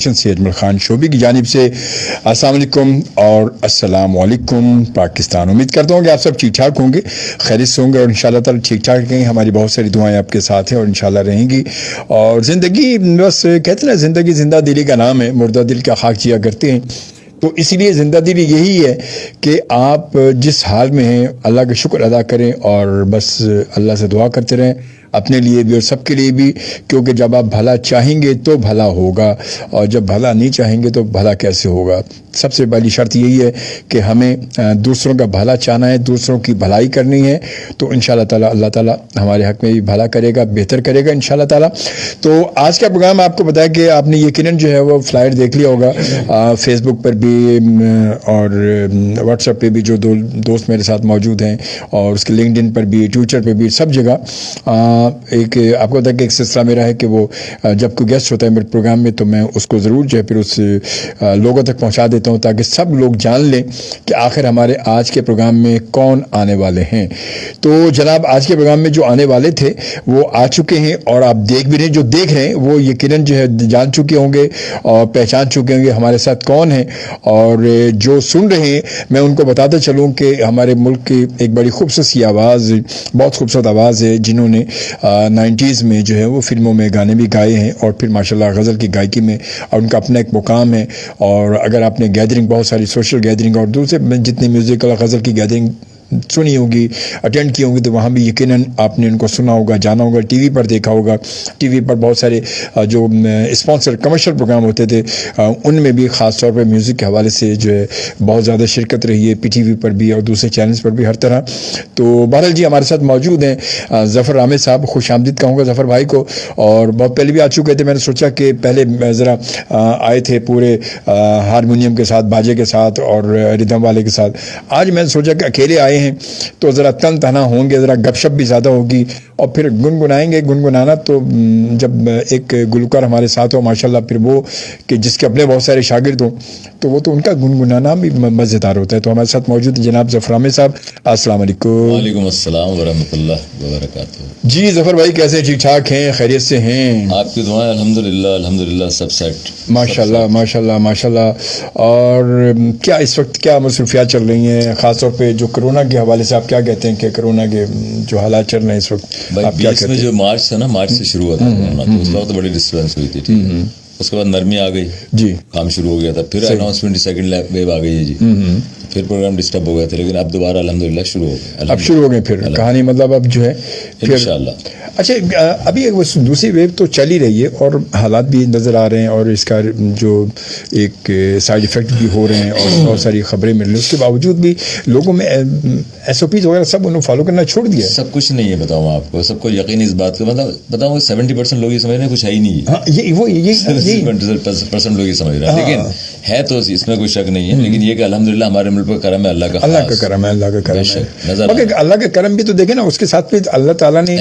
Production سے اجمل خان شعبی کی جانب سے السلام علیکم اور السلام علیکم پاکستان. امید کرتا ہوں کہ آپ سب ٹھیک ٹھاک ہوں گے, خیریت سے ہوں گے اور انشاءاللہ تعالی ٹھیک ٹھاک رہیں. ہماری بہت ساری دعائیں آپ کے ساتھ ہیں اور انشاءاللہ رہیں گی. اور زندگی بس کہتے ہیں نا, زندگی زندہ دلی کا نام ہے, مردہ دل کا خاک جیا کرتے ہیں. تو اسی لیے زندہ دلی یہی ہے کہ آپ جس حال میں ہیں اللہ کا شکر ادا کریں اور بس اللہ سے دعا کرتے رہیں, اپنے لیے بھی اور سب کے لیے بھی, کیونکہ جب آپ بھلا چاہیں گے تو بھلا ہوگا اور جب بھلا نہیں چاہیں گے تو بھلا کیسے ہوگا. سب سے پہلی شرط یہی ہے کہ ہمیں دوسروں کا بھلا چاہنا ہے, دوسروں کی بھلائی کرنی ہے, تو انشاءاللہ تعالی اللہ تعالی ہمارے حق میں بھی بھلا کرے گا, بہتر کرے گا انشاءاللہ تعالی. تو آج کا پروگرام آپ کو بتایا کہ آپ نے یقیناً جو ہے وہ فلائر دیکھ لیا ہوگا فیس بک پر بھی اور واٹس ایپ پہ بھی, جو دوست میرے ساتھ موجود ہیں, اور اس کے لنکڈ ان پر بھی, ٹویٹر پہ بھی, سب جگہ. ایک آپ کو بتا کہ ایک سلسلہ میرا ہے کہ وہ جب کوئی گیسٹ ہوتا ہے میرے پروگرام میں تو میں اس کو ضرور جو ہے پھر اس لوگوں تک پہنچا دیتا ہوں تاکہ سب لوگ جان لیں کہ آخر ہمارے آج کے پروگرام میں کون آنے والے ہیں. تو جناب آج کے پروگرام میں جو آنے والے تھے وہ آ چکے ہیں اور آپ دیکھ بھی رہے ہیں, جو دیکھ رہے ہیں وہ یقیناً جو ہے جان چکے ہوں گے اور پہچان چکے ہوں گے ہمارے ساتھ کون ہیں. اور جو سن رہے ہیں میں ان کو بتاتا چلوں کہ ہمارے ملک کی ایک بڑی خوبصورت سی آواز, بہت خوبصورت آواز ہے, جنہوں نے 90s میں جو ہے وہ فلموں میں گانے بھی گائے ہیں اور پھر ماشاءاللہ غزل کی گائکی میں, اور ان کا اپنا ایک مقام ہے. اور اگر آپ نے گیدرنگ, بہت ساری سوشل گیدرنگ اور دوسرے جتنے میوزیکل غزل کی گیدرنگ سنی ہوگی, اٹینڈ کی ہوں گی, تو وہاں بھی یقیناً آپ نے ان کو سنا ہوگا, جانا ہوگا, ٹی وی پر دیکھا ہوگا. ٹی وی پر بہت سارے جو اسپانسر کمرشل پروگرام ہوتے تھے ان میں بھی خاص طور پہ میوزک کے حوالے سے جو ہے بہت زیادہ شرکت رہی ہے, پی ٹی وی پر بھی اور دوسرے چینلز پر بھی, ہر طرح. تو بہرحال جی ہمارے ساتھ موجود ہیں ظفر عامر صاحب, خوش آمدید کہوں گا ظفر بھائی کو. اور بہت پہلے بھی آ چکے تھے, میں نے سوچا کہ پہلے ذرا آئے تھے پورے ہارمونیم کے ساتھ, باجے کے ساتھ اور ردم والے کے ساتھ. آج میں نے سوچا کہ اکیلے آئے ہیں تو ذرا تن تنہا ہوں گے, ذرا گپ شپ بھی زیادہ ہوگی اور پھر گنگنائیں گے. گنگنانا تو جب ایک گلوکار ہمارے ساتھ ہو ماشاءاللہ, پھر وہ کہ جس کے اپنے بہت سارے شاگرد ہوں تو وہ تو ان کا گنگنانا بھی مزیدار ہوتا ہے. تو ہمارے ساتھ موجود جناب ظفر عامر صاحب, السلام علیکم. وعلیکم السلام ورحمۃ اللہ وبرکاتہ. جی ظفر بھائی کیسے, ٹھیک ٹھاک ہیں, خیریت سے ہیں؟ آپ کی دعائیں الحمدللہ سب سیٹ ماشاءاللہ ماشاءاللہ ماشاءاللہ. اور کیا اس وقت کیا مصروفیات چل رہی ہیں, خاص طور پہ جو کرونا کے حوالے سے آپ کیا کہتے ہیں کہ کرونا کے جو حالات چل رہے ہیں اس وقت؟ بھائی 20 میں جو مارچ تھا نا, مارچ سے شروع ہوا تھا کرونا, تو اس وقت بڑی ڈسٹربینس ہوئی تھی. اس کے بعد نرمی آ گئی, جی کام شروع ہو گیا تھا, پھر اناؤنسمنٹ سیکنڈ ویو آ گئی ہے جی, پھر پروگرام ڈسٹرب ہو گئے تھے, لیکن اب دوبارہ الحمدللہ شروع ہو گئے. اب شروع ہو گئے پھر کہانی, مطلب اب جو ہے انشاءاللہ. اچھا ابھی دوسری ویو تو چل ہی رہی ہے اور حالات بھی نظر آ رہے ہیں اور اس کا جو ایک سائڈ ایفیکٹ بھی ہو رہے ہیں اور بہت ساری خبریں مل رہی ہیں, اس کے باوجود بھی لوگوں میں ایس او پیز وغیرہ سب انہوں فالو کرنا چھوڑ دیا. سب کچھ نہیں ہے بتاؤں آپ کو, سب کو یقین اس بات کا, مطلب بتاؤں 70% لوگ یہ سمجھ رہے ہیں کچھ ہے ہی نہیں ہے, 70% لوگ یہ سمجھ رہے ہیں, لیکن ہے تو اس میں کوئی شک نہیں ہے. لیکن یہ کہ الحمدللہ ہمارے ملک پر کرم ہے, اللہ کا کرم ہے, اللہ کا کرم ہے. مگر اللہ کا کرم بھی تو دیکھیں نا, اس کے ساتھ پھر اللہ تعالیٰ نے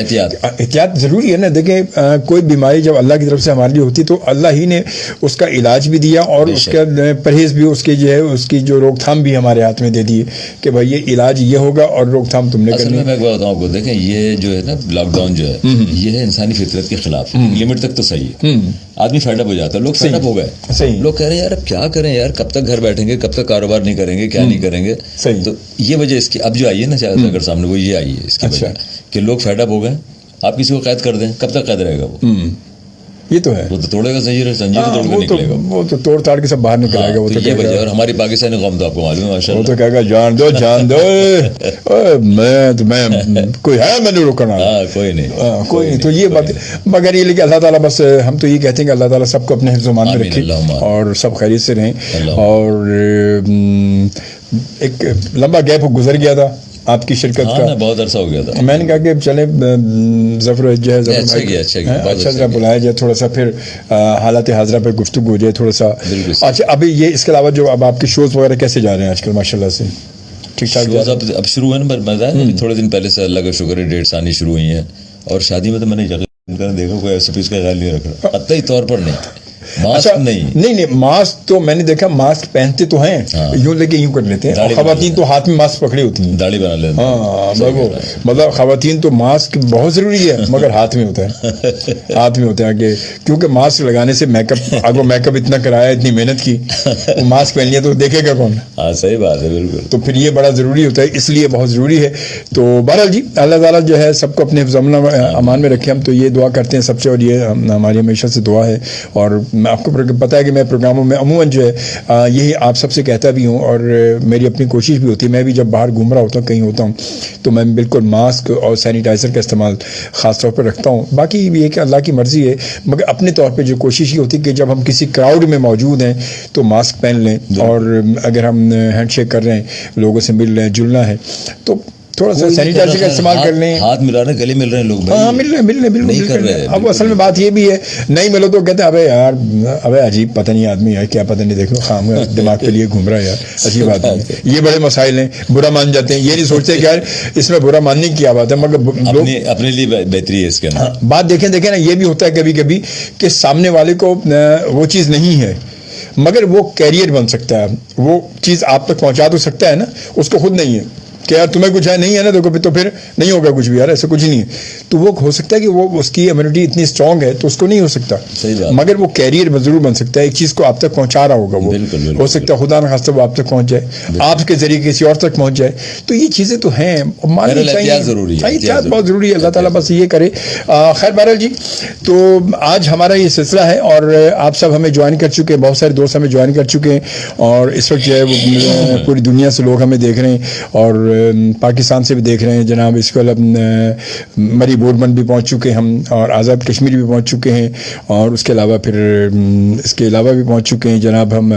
احتیاط ضروری ہے نا. دیکھیں کوئی بیماری جب اللہ کی طرف سے ہمارے لیے ہوتی تو اللہ ہی نے اس کا علاج بھی دیا اور اس کا پرہیز بھی, اس کی جو ہے اس کی جو روک تھام بھی ہمارے ہاتھ میں دے دی کہ بھائی یہ علاج یہ ہوگا اور روک تھام تم نے کرنی. میں بتاؤں آپ کو, دیکھیں یہ جو ہے نا لاک ڈاؤن جو ہے یہ ہے انسانی فطرت کے خلاف, لمٹ تک تو صحیح ہے. آدمی فیڈ اپ ہو جاتا ہے, لوگ فیڈ اپ ہو گئے, صحیح, لوگ کہہ رہے ہیں یار اب کیا کریں یار, کب تک گھر بیٹھیں گے, کب تک کاروبار نہیں کریں گے, کیا نہیں کریں گے. تو یہ وجہ اس کی اب جو آئی ہے نا چاہے اگر سامنے, وہ یہ آئی ہے اس کی وجہ کہ لوگ فیڈ اپ ہو گئے. آپ کسی کو قید کر دیں, کب تک قید رہے گا وہ؟ یہ تو ہے, وہ تو توڑے گا زنجیر توڑ کے نکلے گا, وہ تو توڑ تاڑ کے سب باہر نکل آئے گا. وہ تو یہ وجہ, اور ہماری پاکستانی قوم تو آپ کو معلوم ہے ماشاءاللہ, وہ تو کہے گا جان دو جان دو, میں کوئی ہے میں نے روکنا, کوئی نہیں. تو یہ بات, مگر یہ لیکن اللہ تعالیٰ بس ہم تو یہ کہتے ہیں کہ اللہ تعالیٰ سب کو اپنے حفظ و امان میں رکھے اور سب خیریت سے رہیں. اور ایک لمبا گیپ گزر گیا تھا آپ کی شرکت کا, بہت عرصہ ہو گیا تھا. میں نے کہا کہ چلے ظفر جو ہے اچھا ذرا بلایا جائے, تھوڑا سا پھر حالات حاضرہ پہ گفتگو ہو جائے تھوڑا سا. اچھا ابھی یہ اس کے علاوہ جو اب آپ کے شوز وغیرہ کیسے جا رہے ہیں آج کل ماشاءاللہ سے؟ ٹھیک ٹھاک اب شروع ہے نا, مزہ ہے. تھوڑے دن پہلے سے اللہ کا شکر ہے ڈیٹس آنی شروع ہوئی ہیں, اور شادی میں تو میں نے دیکھا کوئی ایسے پیس کا خیال نہیں رکھ رہا, قطعی طور پر نہیں. ماسک نہیں ماسک تو میں نے دیکھا ماسک پہنتے تو ہیں یوں لے کے یوں کر لیتے ہیں, خواتین تو ہاتھ میں ماسک پکڑی ہوتی ہیں, داڑھی بنا لیتے ہیں. ہاں مطلب خواتین تو ماسک بہت ضروری ہے مگر ہاتھ میں ہوتا ہے, ہاتھ میں ہوتا ہے کہ کیونکہ ماسک لگانے سے میک اپ, اگر میک اپ اتنا کرایا اتنی محنت کی, وہ ماسک پہن لیا تو دیکھے گا کون؟ ہاں صحیح بات ہے بالکل. تو پھر یہ بڑا ضروری ہوتا ہے, اس لیے بہت ضروری ہے. تو بہرحال جی اللہ تعالیٰ جو ہے سب کو اپنے حفظ امان میں رکھے, ہم تو یہ دعا کرتے ہیں سب سے, اور یہ ہماری ہمیشہ سے دعا ہے. اور آپ کو پتہ ہے کہ میں پروگراموں میں عموماً جو ہے یہی آپ سب سے کہتا بھی ہوں, اور میری اپنی کوشش بھی ہوتی ہے, میں بھی جب باہر گھوم رہا ہوتا ہوں کہیں ہوتا ہوں تو میں بالکل ماسک اور سینیٹائزر کا استعمال خاص طور پر رکھتا ہوں. باقی یہ کہ اللہ کی مرضی ہے, مگر اپنے طور پہ جو کوشش یہ ہوتی ہے کہ جب ہم کسی کراؤڈ میں موجود ہیں تو ماسک پہن لیں, اور اگر ہم ہینڈ شیک کر رہے ہیں, لوگوں سے مل رہے ہیں, جلنا ہے تو تھوڑا سا سینیٹائزر کا استعمال کر لیں. ہاتھ ملا رہے ہیں, گلے مل رہے ہیں لوگ, ہاں مل رہے بالکل. اب اصل میں بات یہ بھی ہے, نہیں ملو تو کہتے ہیں ابے یار ابے عجیب پتہ نہیں آدمی ہے, کیا پتہ نہیں, دیکھ لو خام دماغ کے لیے گھوم رہا ہے یار, عجیب بات ہے. یہ بڑے مسائل ہیں, برا مان جاتے ہیں, یہ نہیں سوچتے کہ یار اس میں برا ماننے کی کیا بات ہے, مگر اپنے لیے بہتری ہے اس کے اندر. بات دیکھیں نا, یہ بھی ہوتا ہے کبھی کبھی کہ سامنے والے کو وہ چیز نہیں ہے مگر وہ کیریئر بن سکتا ہے, وہ چیز آپ تک پہنچا تو سکتا ہے نا, اس کو خود نہیں ہے کہ یار تمہیں کچھ ہے نہیں ہے نا, دیکھو تو پھر نہیں ہوگا کچھ بھی, یار ایسا کچھ نہیں ہے. تو وہ ہو سکتا ہے کہ وہ اس کی امیونٹی اتنی اسٹرانگ ہے تو اس کو نہیں ہو سکتا, مگر وہ کیریئر ضرور بن سکتا ہے, ایک چیز کو آپ تک پہنچا رہا ہوگا, وہ ہو سکتا ہے خدا نخواستہ وہ آپ تک پہنچ جائے, آپ کے ذریعے کسی اور تک پہنچ جائے. تو یہ چیزیں تو ہیں, ماننی چاہیے, احتیاط بہت ضروری ہے. اللہ تعالیٰ بس یہ کرے. خیر بہرحال جی, تو آج ہمارا یہ سلسلہ ہے اور آپ سب ہمیں جوائن کر چکے ہیں, بہت سارے دوست ہمیں جوائن کر چکے ہیں, اور اس وقت جو ہے وہ پوری دنیا سے لوگ ہمیں دیکھ رہے ہیں, اور پاکستان سے بھی دیکھ رہے ہیں. جناب اس کو مری بورڈمن بھی پہنچ چکے ہیں ہم, اور آزاد کشمیر بھی پہنچ چکے ہیں, اور اس کے علاوہ پھر اس کے علاوہ بھی پہنچ چکے ہیں جناب ہم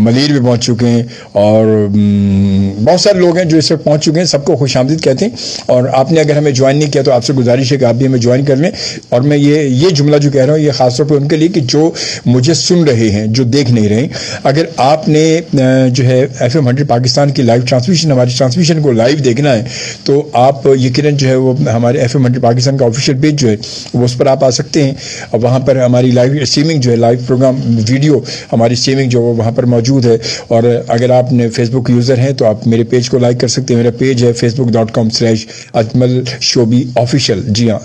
ملیر بھی پہنچ چکے ہیں, اور بہت سارے لوگ ہیں جو اس وقت پہنچ چکے ہیں. سب کو خوش آمدید کہتے ہیں, اور آپ نے اگر ہمیں جوائن نہیں کیا تو آپ سے گزارش ہے کہ آپ بھی ہمیں جوائن کر لیں. اور میں یہ جملہ جو کہہ رہا ہوں یہ خاص طور پہ ان کے لیے کہ جو مجھے سن رہے ہیں, جو دیکھ نہیں رہے, اگر آپ نے جو ہے FM 100 پاکستان کی لائیو ٹرانسمیشن, ہماری ٹرانسمیشن کو لائیو دیکھنا ہے تو آپ یقیناً جو ہے وہ ہمارے FM 100 پاکستان کا آفیشیل پیج جو ہے وہ اس پر آپ آ سکتے ہیں, اور وہاں پر ہماری لائیو اسٹریمنگ جو ہے, لائیو پروگرام ویڈیو ہماری اسٹریمنگ جو وہ وہاں پر موجود ہے. اور اگر آپ نے فیس بک یوزر ہیں تو آپ میرے پیج کو لائک کر سکتے ہیں. میرا پیج ہے facebook.com/اجمل شوبی آفیشیل. جی ہاں,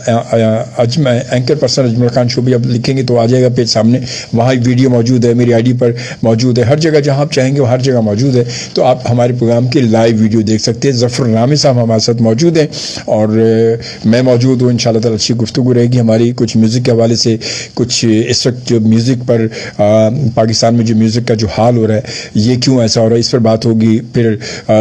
اینکر پرسن اجمل خان شوبی آپ لکھیں گے تو آ جائے گا پیج سامنے, وہاں ویڈیو موجود ہے, میری ID پر موجود ہے, ہر جگہ جہاں آپ چاہیں گے وہ ہر جگہ موجود ہے. تو آپ ہمارے پروگرام کی لائیو ویڈیو دیکھ سکتے ہیں. ظفر رامے صاحب ہمارے ساتھ موجود ہیں, اور میں موجود ہوں. انشاءاللہ تعالی اچھی گفتگو رہے گی ہماری, کچھ میوزک کے حوالے سے, کچھ اس وقت جو میوزک پر پاکستان میں جو میوزک کا جو حال ہو رہا ہے یہ کیوں ایسا ہو رہا ہے اس پر بات ہوگی. پھر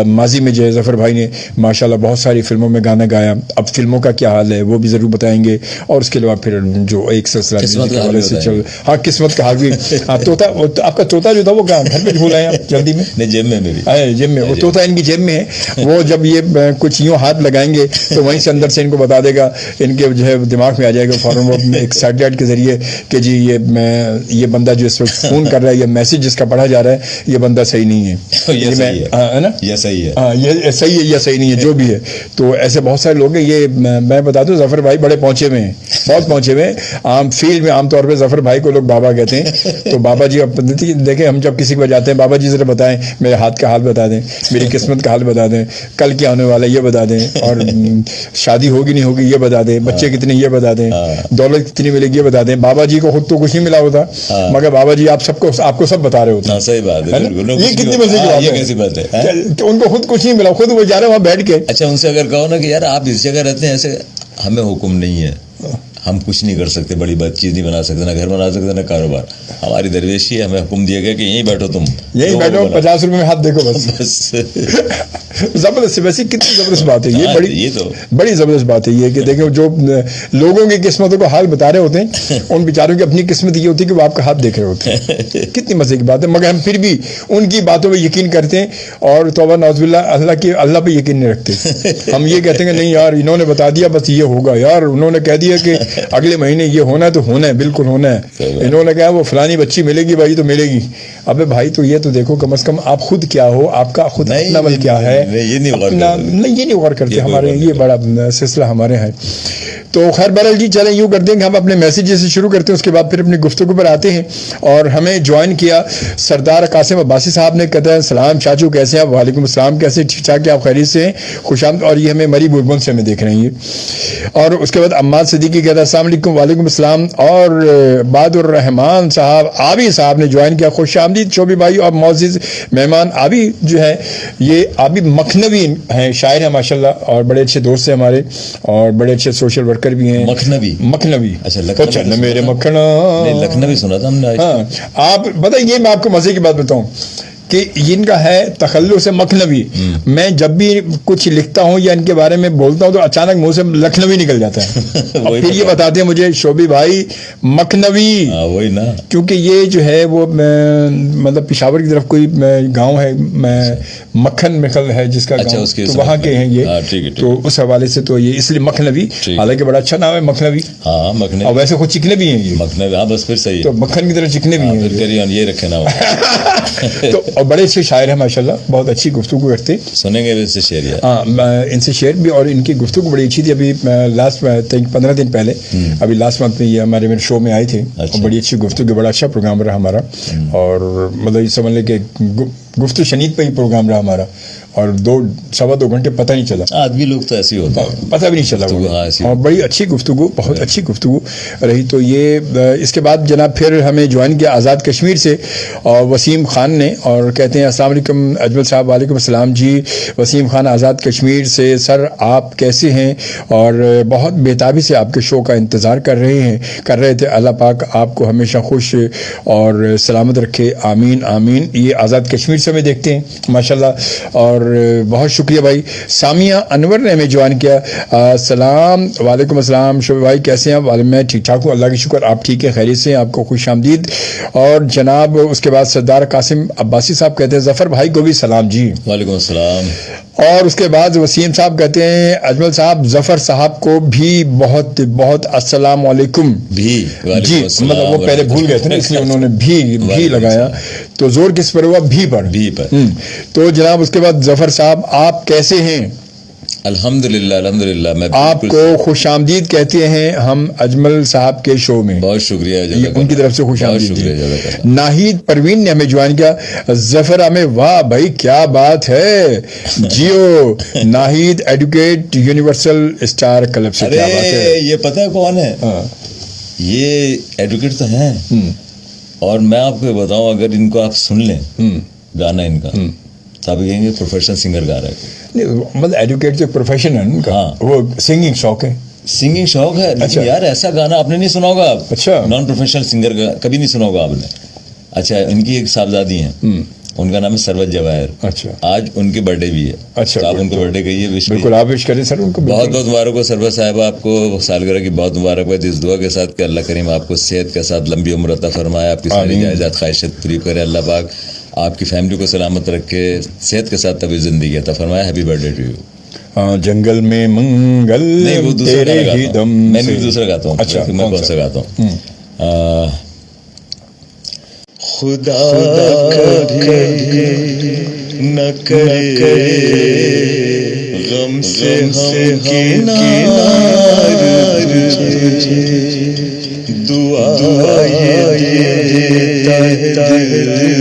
ماضی میں جو ہے ظفر بھائی نے ماشاءاللہ بہت ساری فلموں میں گانا گایا, اب فلموں کا کیا حال ہے وہ بھی ضرور بتائیں گے. اور اس کے علاوہ پھر جو ایک سلسلہ میوزک کے حوالے سے چل, ہاں قسمت کا حال بھی. آپ کا طوطا جو تھا وہ گھر پہ بھول آئے آپ جلدی میں, جیم میں وہ طوطا ان کی جیب میں ہے, وہ جب یہ کچھ یوں ہاتھ لگائیں گے تو وہیں سے اندر سے ان کو بتا دے گا, ان کے جو ہے دماغ میں آ جائے گا فوراً وہ ایک سیٹلائٹ کے ذریعے کہ جی یہ بندہ جو اس وقت فون کر رہا ہے, یہ میسج جس کا پڑھا جا رہا ہے یہ بندہ صحیح نہیں ہے, ہے نا, یہ صحیح ہے, ہاں یہ صحیح ہے یا صحیح نہیں ہے, جو بھی ہے. تو ایسے بہت سارے لوگ ہیں. یہ میں بتا دوں ظفر بھائی بڑے پہنچے ہوئے ہیں, بہت پہنچے ہوئے ہیں. عام فیلڈ میں عام طور پہ ظفر بھائی کو لوگ بابا کہتے ہیں. تو بابا جی اب دیکھیں ہم جب کسی کو جاتے ہیں, بابا جی ذرا بتائیں میرے ہاتھ کا حال بتا دیں, میری قسمت کا حال بتا دیں, کل کیا ہونے والا ہے یہ بتا دیں, اور شادی ہوگی نہیں ہوگی یہ بتا دیں, بچے کتنے یہ بتا دیں, دولت کتنی ملے گی یہ بتا دیں. بابا جی کو خود تو کچھ نہیں ملا ہوتا مگر بابا جی آپ کو سب بتا رہے ہوتے ہیں. صحیح بات ہے, یہ کتنی مزے کی بات ہے, کیسی بات ہے, ان کو خود کچھ نہیں ملا, خود وہ جا رہے ہیں وہاں بیٹھ کے. اچھا ان سے اگر کہو نا کہ یار آپ اس جگہ رہتے ہیں, ایسے ہمیں حکم نہیں ہے, ہم کچھ نہیں کر سکتے, بڑی بات چیز نہیں بنا سکتے, نہ گھر بنا سکتے نہ کاروبار, ہماری درویشی ہے, ہمیں حکم دیا گیا کہ یہیں بیٹھو, تم یہیں بیٹھو, 50 روپے میں ہاتھ دیکھو بس. زبردست, ویسے کتنی زبردست بات ہے یہ, بڑی زبردست بات ہے یہ کہ دیکھو جو لوگوں کی قسمتوں کو حال بتا رہے ہوتے ہیں ان بیچاروں کی اپنی قسمت یہ ہوتی ہے کہ وہ آپ کا ہاتھ دیکھ رہے ہوتے ہیں. کتنی مزے کی بات ہے, مگر ہم پھر بھی ان کی باتوں پہ یقین کرتے ہیں, اور توبہ نعوذ باللہ اللہ پہ یقین نہیں رکھتے. ہم یہ کہتے ہیں کہ نہیں یار انہوں نے بتا دیا بس یہ ہوگا, یار انہوں نے کہہ دیا کہ اگلے مہینے یہ ہونا ہے تو ہونا ہے, بالکل ہونا ہے. انہوں نے کہا وہ فلانی بچی ملے گی بھائی تو ملے گی. ابے بھائی تو یہ تو دیکھو کم از کم آپ خود کیا ہو, آپ کا خود اپنا عمل کیا ہے, یہ نہیں غور کرتے ہمارے, یہ بڑا سلسلہ ہمارے ہیں. تو خیر بہرحال جی چلیں یوں کرتے ہیں کہ ہم اپنے میسیجز سے شروع کرتے ہیں, اس کے بعد پھر اپنی گفتگو پر آتے ہیں. اور ہمیں جوائن کیا سردار قاسم عباسی صاحب نے, کہتے ہیں سلام چاچو کیسے ہیں آپ؟ وعلیکم السلام, کیسے ٹھیک ٹھاک, آپ خیریت سے ہیں؟ خوش آمد. اور یہ ہمیں مری بوربن سے ہمیں دیکھ رہے ہیں یہ. اور اس کے بعد عماد صدیقی کہتا ہے السلام علیکم. وعلیکم السلام. اور بہادر الرحمان صاحب عابی صاحب نے جوائن کیا, خوش آمدید شعبی بھائی اور معزز مہمان. عابی جو ہے یہ عابی مکھنوی ہیں, شاعر ہیں ماشاءاللہ, اور بڑے اچھے دوست ہیں ہمارے, اور بڑے اچھے سوشل ورکر بھی ہیں. مکھنوی اچھا میرے مکھنا, لکھنوی سنا تھا ہم نے. آپ بتائیں, یہ میں آپ کو مزے کی بات بتاؤں کہ ان کا ہے تخلص مکھنوی. میں جب بھی کچھ لکھتا ہوں یا ان کے بارے میں بولتا ہوں تو اچانک منہ سے لکھنوی نکل جاتا ہے. پھر یہ بتاتے ہیں مجھے شعبی بھائی مکھنوی, وہی نا, کیونکہ یہ جو ہے وہ مطلب پشاور کی طرف کوئی گاؤں ہے مکھن مکھل ہے جس کا گاؤں, تو وہاں کے ہیں یہ, تو اس حوالے سے تو یہ اس لیے مکھنوی, حالانکہ بڑا اچھا نام ہے مکھنوی. ہاں مکھنوی, اور ویسے خود چکنے بھی ہیں یہ مکھنوی. ہاں بس پھر صحیح, تو مکھن کی طرح چکنے بھی ہیں, یہ رکھے نا. تو اور بڑے اچھے شاعر ہیں ماشاءاللہ, بہت اچھی گفتگو کرتے. سنیں گے ان سے شعر, ہاں ان سے شعر بھی, اور ان کی گفتگو بڑی اچھی تھی. ابھی لاسٹ 15 دن پہلے, ابھی لاسٹ منتھ میں یہ ہمارے میرے شو میں آئے تھے, اور بڑی اچھی گفتگو, بڑا اچھا پروگرام رہا ہمارا. اور مطلب یہ سمجھ لیں کہ گفتگو شنید پہ ہی پروگرام رہا ہمارا, اور 2-2.25 گھنٹے پتہ نہیں چلا. آدمی لوگ تو ایسے ہی ہوتا ہے, پتہ بھی نہیں چلا, اور بڑی اچھی گفتگو, بہت اچھی گفتگو رہی. تو یہ اس کے بعد جناب پھر ہمیں جوائن کیا آزاد کشمیر سے اور وسیم خان نے, اور کہتے ہیں السلام علیکم اجمل صاحب. وعلیکم السلام جی. وسیم خان آزاد کشمیر سے, سر آپ کیسے ہیں؟ اور بہت بےتابی سے آپ کے شو کا انتظار کر رہے تھے. اللہ پاک آپ کو ہمیشہ خوش اور سلامت رکھے, آمین آمین. یہ آزاد کشمیر سے ہمیں دیکھتے ہیں ماشاءاللہ, اور بہت شکریہ بھائی. سامیہ انور نے ہمیں جوائن کیا, السلام. وعلیکم السلام شعبہ بھائی کیسے ہیں آپ؟ میں ٹھیک ٹھاک ہوں اللہ کی شکر, آپ ٹھیک ہے خیریت سے ہیں؟ آپ کو خوش آمدید. اور جناب اس کے بعد سردار قاسم عباسی صاحب کہتے ہیں ظفر بھائی کو بھی سلام جی. وعلیکم السلام. اور اس کے بعد وسیم صاحب کہتے ہیں اجمل صاحب ظفر صاحب کو بھی بہت بہت السلام علیکم. بھی جی مطلب وہ پہلے بھول گئے تھے نا, اس لیے انہوں نے بھی لگایا, تو زور کس پر ہوا؟ بھی پر. تو جناب اس کے بعد ظفر صاحب آپ کیسے ہیں؟ الحمدللہ میں آپ کو خوش آمدید کہتے ہیں ہم اجمل صاحب کے شو میں. بہت شکریہ, ان کی طرف سے خوش آمدید. ناہید پروین نے ہمیں جوائن کیا, ظفر ہمیں, واہ بھائی کیا بات ہے, جیو Naheed advocate Universal Star Club سے. کیا بات ہے, یہ پتہ ہے کون ہے؟ یہ ایڈوکیٹ تو ہیں, اور میں آپ کو بتاؤں اگر ان کو آپ سن لیں گانا ان کا, تو آپ کہیں گے پروفیشنل سنگر گا رہا ہے. مطلب ایڈوکیٹ جو پروفیشن ہے ان کا, وہ سنگنگ شوق ہے. سنگنگ شوق ہے, لیکن یار ایسا گانا آپ نے نہیں سنا ہوگا. اچھا, نان پروفیشنل سنگر کبھی نہیں سنا ہوگا آپ نے. اچھا, ان کی ایک صاحبزادی ہیں, ان کا نام ہے سروت جواہر. اچھا, آج ان کی برتھ ڈے بھی ہے. اچھا, آپ ان کو برتھ ڈے کہیے. بالکل آپ وش کریں سر ان کو. بہت بہت مبارک ہو سروت صاحبہ, آپ کو سالگرہ کی بہت مبارک ہو. اس دعا کے ساتھ کہ اللہ کریم آپ کو صحت کے ساتھ لمبی عمر عطا فرمائے, آپ کی ساری جائیداد خواہشات پوری کرے. اللہ پاک آپ کی فیملی کو سلامت رکھے, صحت کے ساتھ طویل زندگی عطا فرمائے. Happy birthday to you. جنگل میں منگل, نہیں وہ دوسرا گاتا ہوں میں, دوسرا گاتا ہوں. اچھا, میں کون سا گاتا ہوں؟ خدا نہ کرے غم سے ہم کنار, دعا دیتا ہے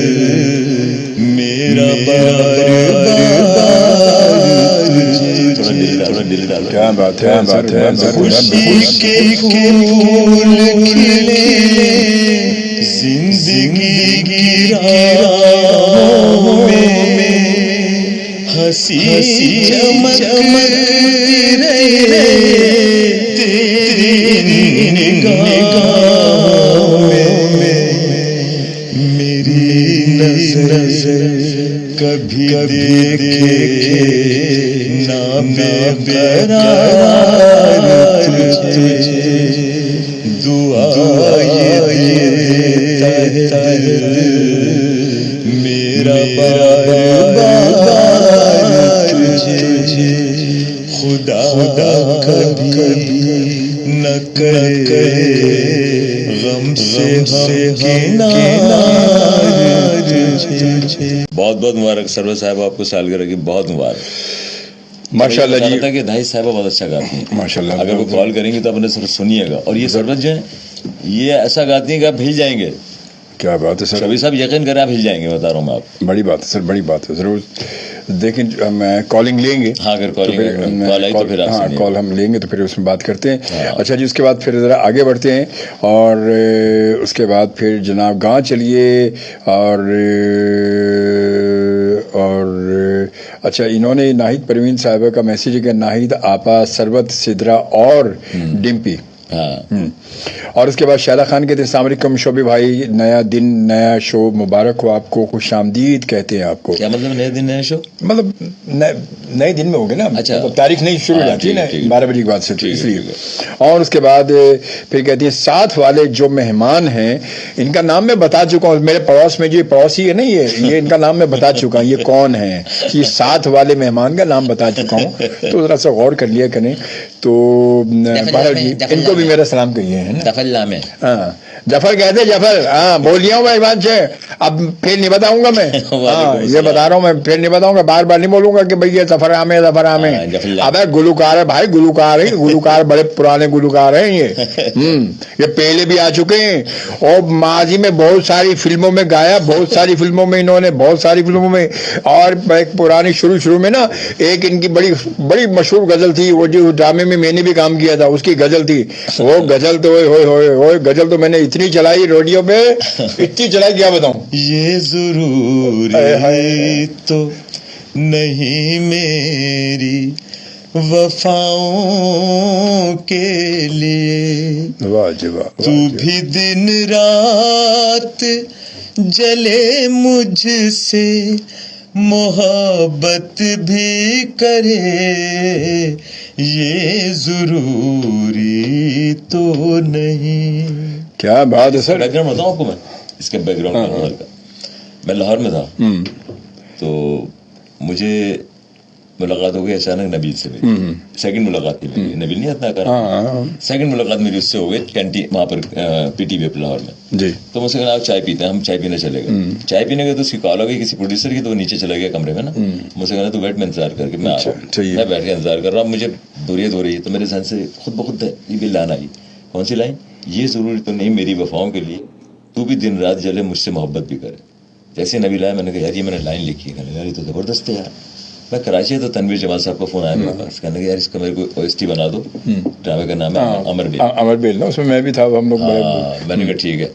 میرا بار بار. کیا بات ہے, خوشی کے پھول کھلے زندگی کی راہوں میں, ہنسی چمکتی رہے تیری نگاہوں میں. میری نظر کبھی دیکھے نہ بے قرار تجھے, دعا یہ دیتا ہے میرا بار بار تجھے. خدا کبھی نہ کرے غم سے بہت بہت مبارک سرور صاحب، آپ کو سالگرہ کی بہت مبارک. ماشاء اللہ جی. کہ دھائی صاحبہ بہت اچھا گاتی ہیں ماشاء اللہ. اگر وہ کال کریں گی تو اپنے سر سنیے گا. اور یہ سرورت جو ہے یہ ایسا گاتی ہیں کہ آپ ہل جائیں گے. کیا بات ہے سر. شبیر صاحب یقین کریں آپ ہل جائیں گے، بتا رہا ہوں میں آپ. بڑی بات ہے سر، بڑی بات ہے. ضرور دیکھیں میں کالنگ لیں گے. ہاں اگر کال آئی تو پھر ہاں کال ہم لیں گے تو پھر اس میں بات کرتے ہیں. ہاں. اچھا جی، اس کے بعد پھر ذرا آگے بڑھتے ہیں اور اس کے بعد پھر جناب گاں چلیے. اور اچھا، انہوں نے ناہید پروین صاحبہ کا میسیج ہے کہ ناہید آپا، سربت سدرا اور ڈمپی. اور اس کے بعد شہلا خان کہتے ہیں السلام علیکم شعبے بھائی، نیا دن نیا شو مبارک ہو آپ کو، خوش آمدید کہتے ہیں آپ کو. کیا مطلب نئے دن نیا شو؟ مطلب نئے دن میں ہو گئے نا. اچھا، تاریخ نہیں شروع ہو جاتی ہے نا 12 بجے کے بعد سے، اس لیے. اور اس کے بعد پھر کہتی ہیں ساتھ والے جو مہمان ہیں ان کا نام میں بتا چکا ہوں. میرے پڑوس میں جو پڑوسی ہے نا، یہ ان کا نام میں بتا چکا ہوں. یہ کون ہے؟ یہ ساتھ والے مہمان کا نام بتا چکا ہوں، تو ذرا سا غور کر لیا کریں. تو ان کو بھی میرا سلام کہیے. ہاں جفر کہتے جفر. ہاں بول لیا ہوں میں ایمان سے، اب پھر نہیں بتاؤں گا میں. ہاں یہ بتا رہا ہوں میں، پھر نہیں بتاؤں گا، بار بار نہیں بولوں گا کہ بھائی یہ ظفر عام ہے ظفر عام ہے. اب گلوکار ہے بھائی، گلوکار ہے، گلوکار بڑے پرانے گلوکار ہیں یہ پہلے بھی آ چکے ہیں اور ماضی میں بہت ساری فلموں میں گایا، بہت ساری فلموں میں انہوں نے، بہت ساری فلموں میں. اور ایک پرانی شروع میں نا ایک ان کی بڑی مشہور غزل تھی، وہ جو ڈرامے میں نے بھی کام کیا تھا، اس کی غزل تھی. وہ غزل تو ہوئے غزل تو میں نے اتنی چلائی ریڈیو پہ، اتنی چلائی کیا بتاؤں. یہ ضروری تو نہیں میری وفاؤں کے لیے، واہ جی واہ، تو بھی دن رات جلے مجھ سے، محبت بھی کرے، یہ ضروری تو نہیں. کیا بات ہے سر. بیک گراؤنڈ بتاؤں آپ کو میں اس کا بیک گراؤنڈ کا. میں لاہور میں تھا تو مجھے ملاقات ہو گئی اچانک نبیل سے. میری سیکنڈ ملاقات تھی میری. نبیل نہیں اتنا کر، سیکنڈ ملاقات میری اس سے ہو گئی کینٹین وہاں پر پی ٹی وی لاہور میں جی. تو مجھ سے کہا آپ چائے پیتے ہیں، ہم چائے پینے چلے گئے. چائے پینے گئے تو اس کی کال ہو گئی کسی پروڈیوسر کی، تو وہ نیچے چلا گیا کمرے میں نا. مجھ سے کہنا تو بیٹھ، میں انتظار کر کے میں آ رہا ہوں. میں بیٹھ کے انتظار کر رہا ہوں، مجھے بوریت ہو رہی ہے. تو میرے ذہن سے خود بخود یہ بھی لائن آئی. کون سی لائن؟ یہ ضروری تو نہیں میری وفاؤں کے لیے، تو بھی دن رات جلے مجھ سے محبت بھی کرے. جیسے نبی لائے میں نے کہا یار یہ میں نے لائن لکھی ہے. یار یہ تو زبردست ہے یار. میں کراچی ہے تو تنویر جمال صاحب کا فون آیا میرے پاس، کہنے لگا یار اس کا میرے کو OST بنا دو. ڈرامے کا نام ہے امر بیل نا، اس میں بھی تھا. ہم لوگ میں نے کہا ٹھیک ہے.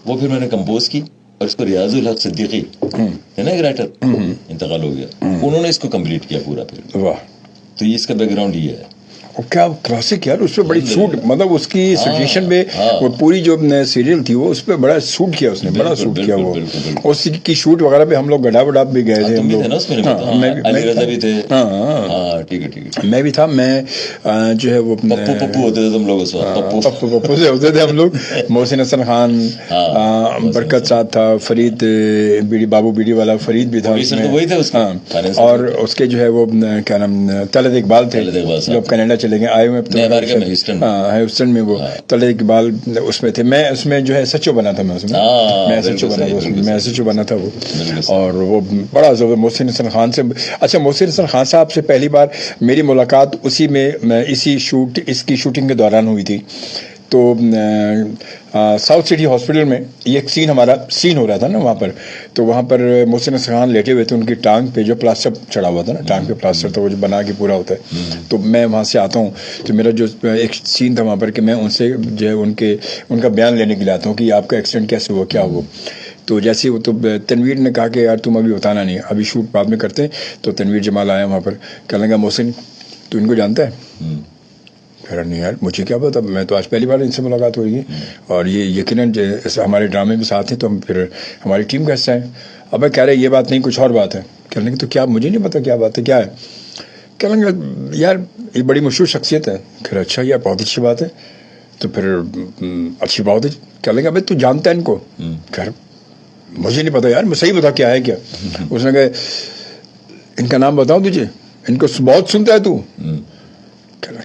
وہ پھر میں نے کمپوز کی اور اس کو ریاض الحق صدیقی ہے نا ایک رائٹر، انتقال ہو گیا، انہوں نے اس کو کمپلیٹ کیا پورا. پھر واہ. تو یہ اس کا بیک گراؤنڈ یہ ہے. کیا کلاسک یار. اس پہ بڑی سوٹ، مطلب اس کی سچویشن پہ وہ پوری جو سیریل تھی وہ اس پہ بڑا سوٹ کیا، اس نے بڑا سوٹ کیا. وہ اس کی شوٹ وغیرہ پہ ہم لوگ گڈھا وڈا بھی گئے تھے. میں بھی تھا. میں جو ہے وہ پپو ہوتے تھے تم لوگ اس وقت، پپو سے ہوتے تھے ہم لوگ. محسن حسن خان، برکت صاحب تھا، فرید بیڑی، بابو بیڑی والا فرید بھی تھا اس میں. اور اس کے جو ہے وہ کیا نام، طلعت اقبال تھے جو کینیڈا چلے گئے، آئے ہوئے ہیوسٹن میں. وہ طلعت اقبال اس میں تھے. میں اس میں جو ہے سچو بنا تھا. میں اس میں سچو بنا تھا وہ. اور وہ بڑا زبردست محسن حسن خان سے. اچھا محسن حسن خان صاحب سے پہلی بار میری ملاقات اسی میں اس کی شوٹنگ کے دوران ہوئی تھی. تو ساؤتھ سٹی ہاسپٹل میں یہ ایک ہمارا سین ہو رہا تھا نا وہاں پر. تو وہاں پر محسن حسن خان لیٹے ہوئے تھے، ان کی ٹانگ پہ جو پلاسٹر چڑھا ہوا تھا نا، ٹانگ پہ پلاسٹر تھا وہ جو بنا کے پورا ہوتا ہے. تو میں وہاں سے آتا ہوں تو میرا جو ایک سین تھا وہاں پر کہ میں ان سے جو ہے ان کا بیان لینے کے لیے آتا ہوں کہ آپ کا ایکسیڈنٹ کیسے ہوا، کیا ہوا. تو جیسے وہ تو تنویر نے کہا کہ یار تم ابھی بتانا نہیں، ابھی شوٹ بعد میں کرتے ہیں. تو تنویر جمال آیا وہاں پر، کہنے لگا محسن تو ان کو جانتا ہے؟ نہیں یار مجھے کیا پتا، میں تو آج پہلی بار ان سے ملاقات ہو رہی ہے. اور یہ یقیناً ہمارے ڈرامے میں ساتھ ہیں تو ہم پھر ہماری ٹیم کا حصہ ہیں. اب میں کہہ رہے یہ بات نہیں، کچھ اور بات ہے. کہنے لگے تو کیا، مجھے نہیں پتا کیا بات ہے، کیا ہے. کہنے لگا یار یہ بڑی مشہور شخصیت ہے. پھر اچھا یار بہت اچھی بات ہے. تو پھر اچھی بات ہے. کہنے لگا بھائی تو جانتا ہے ان کو؟ خیر مجھے نہیں پتا یار، میں صحیح بتا کیا ہے کیا. اس نے کہا ان کا نام بتاؤں تجھے، ان کو بہت سنتا ہے تو؟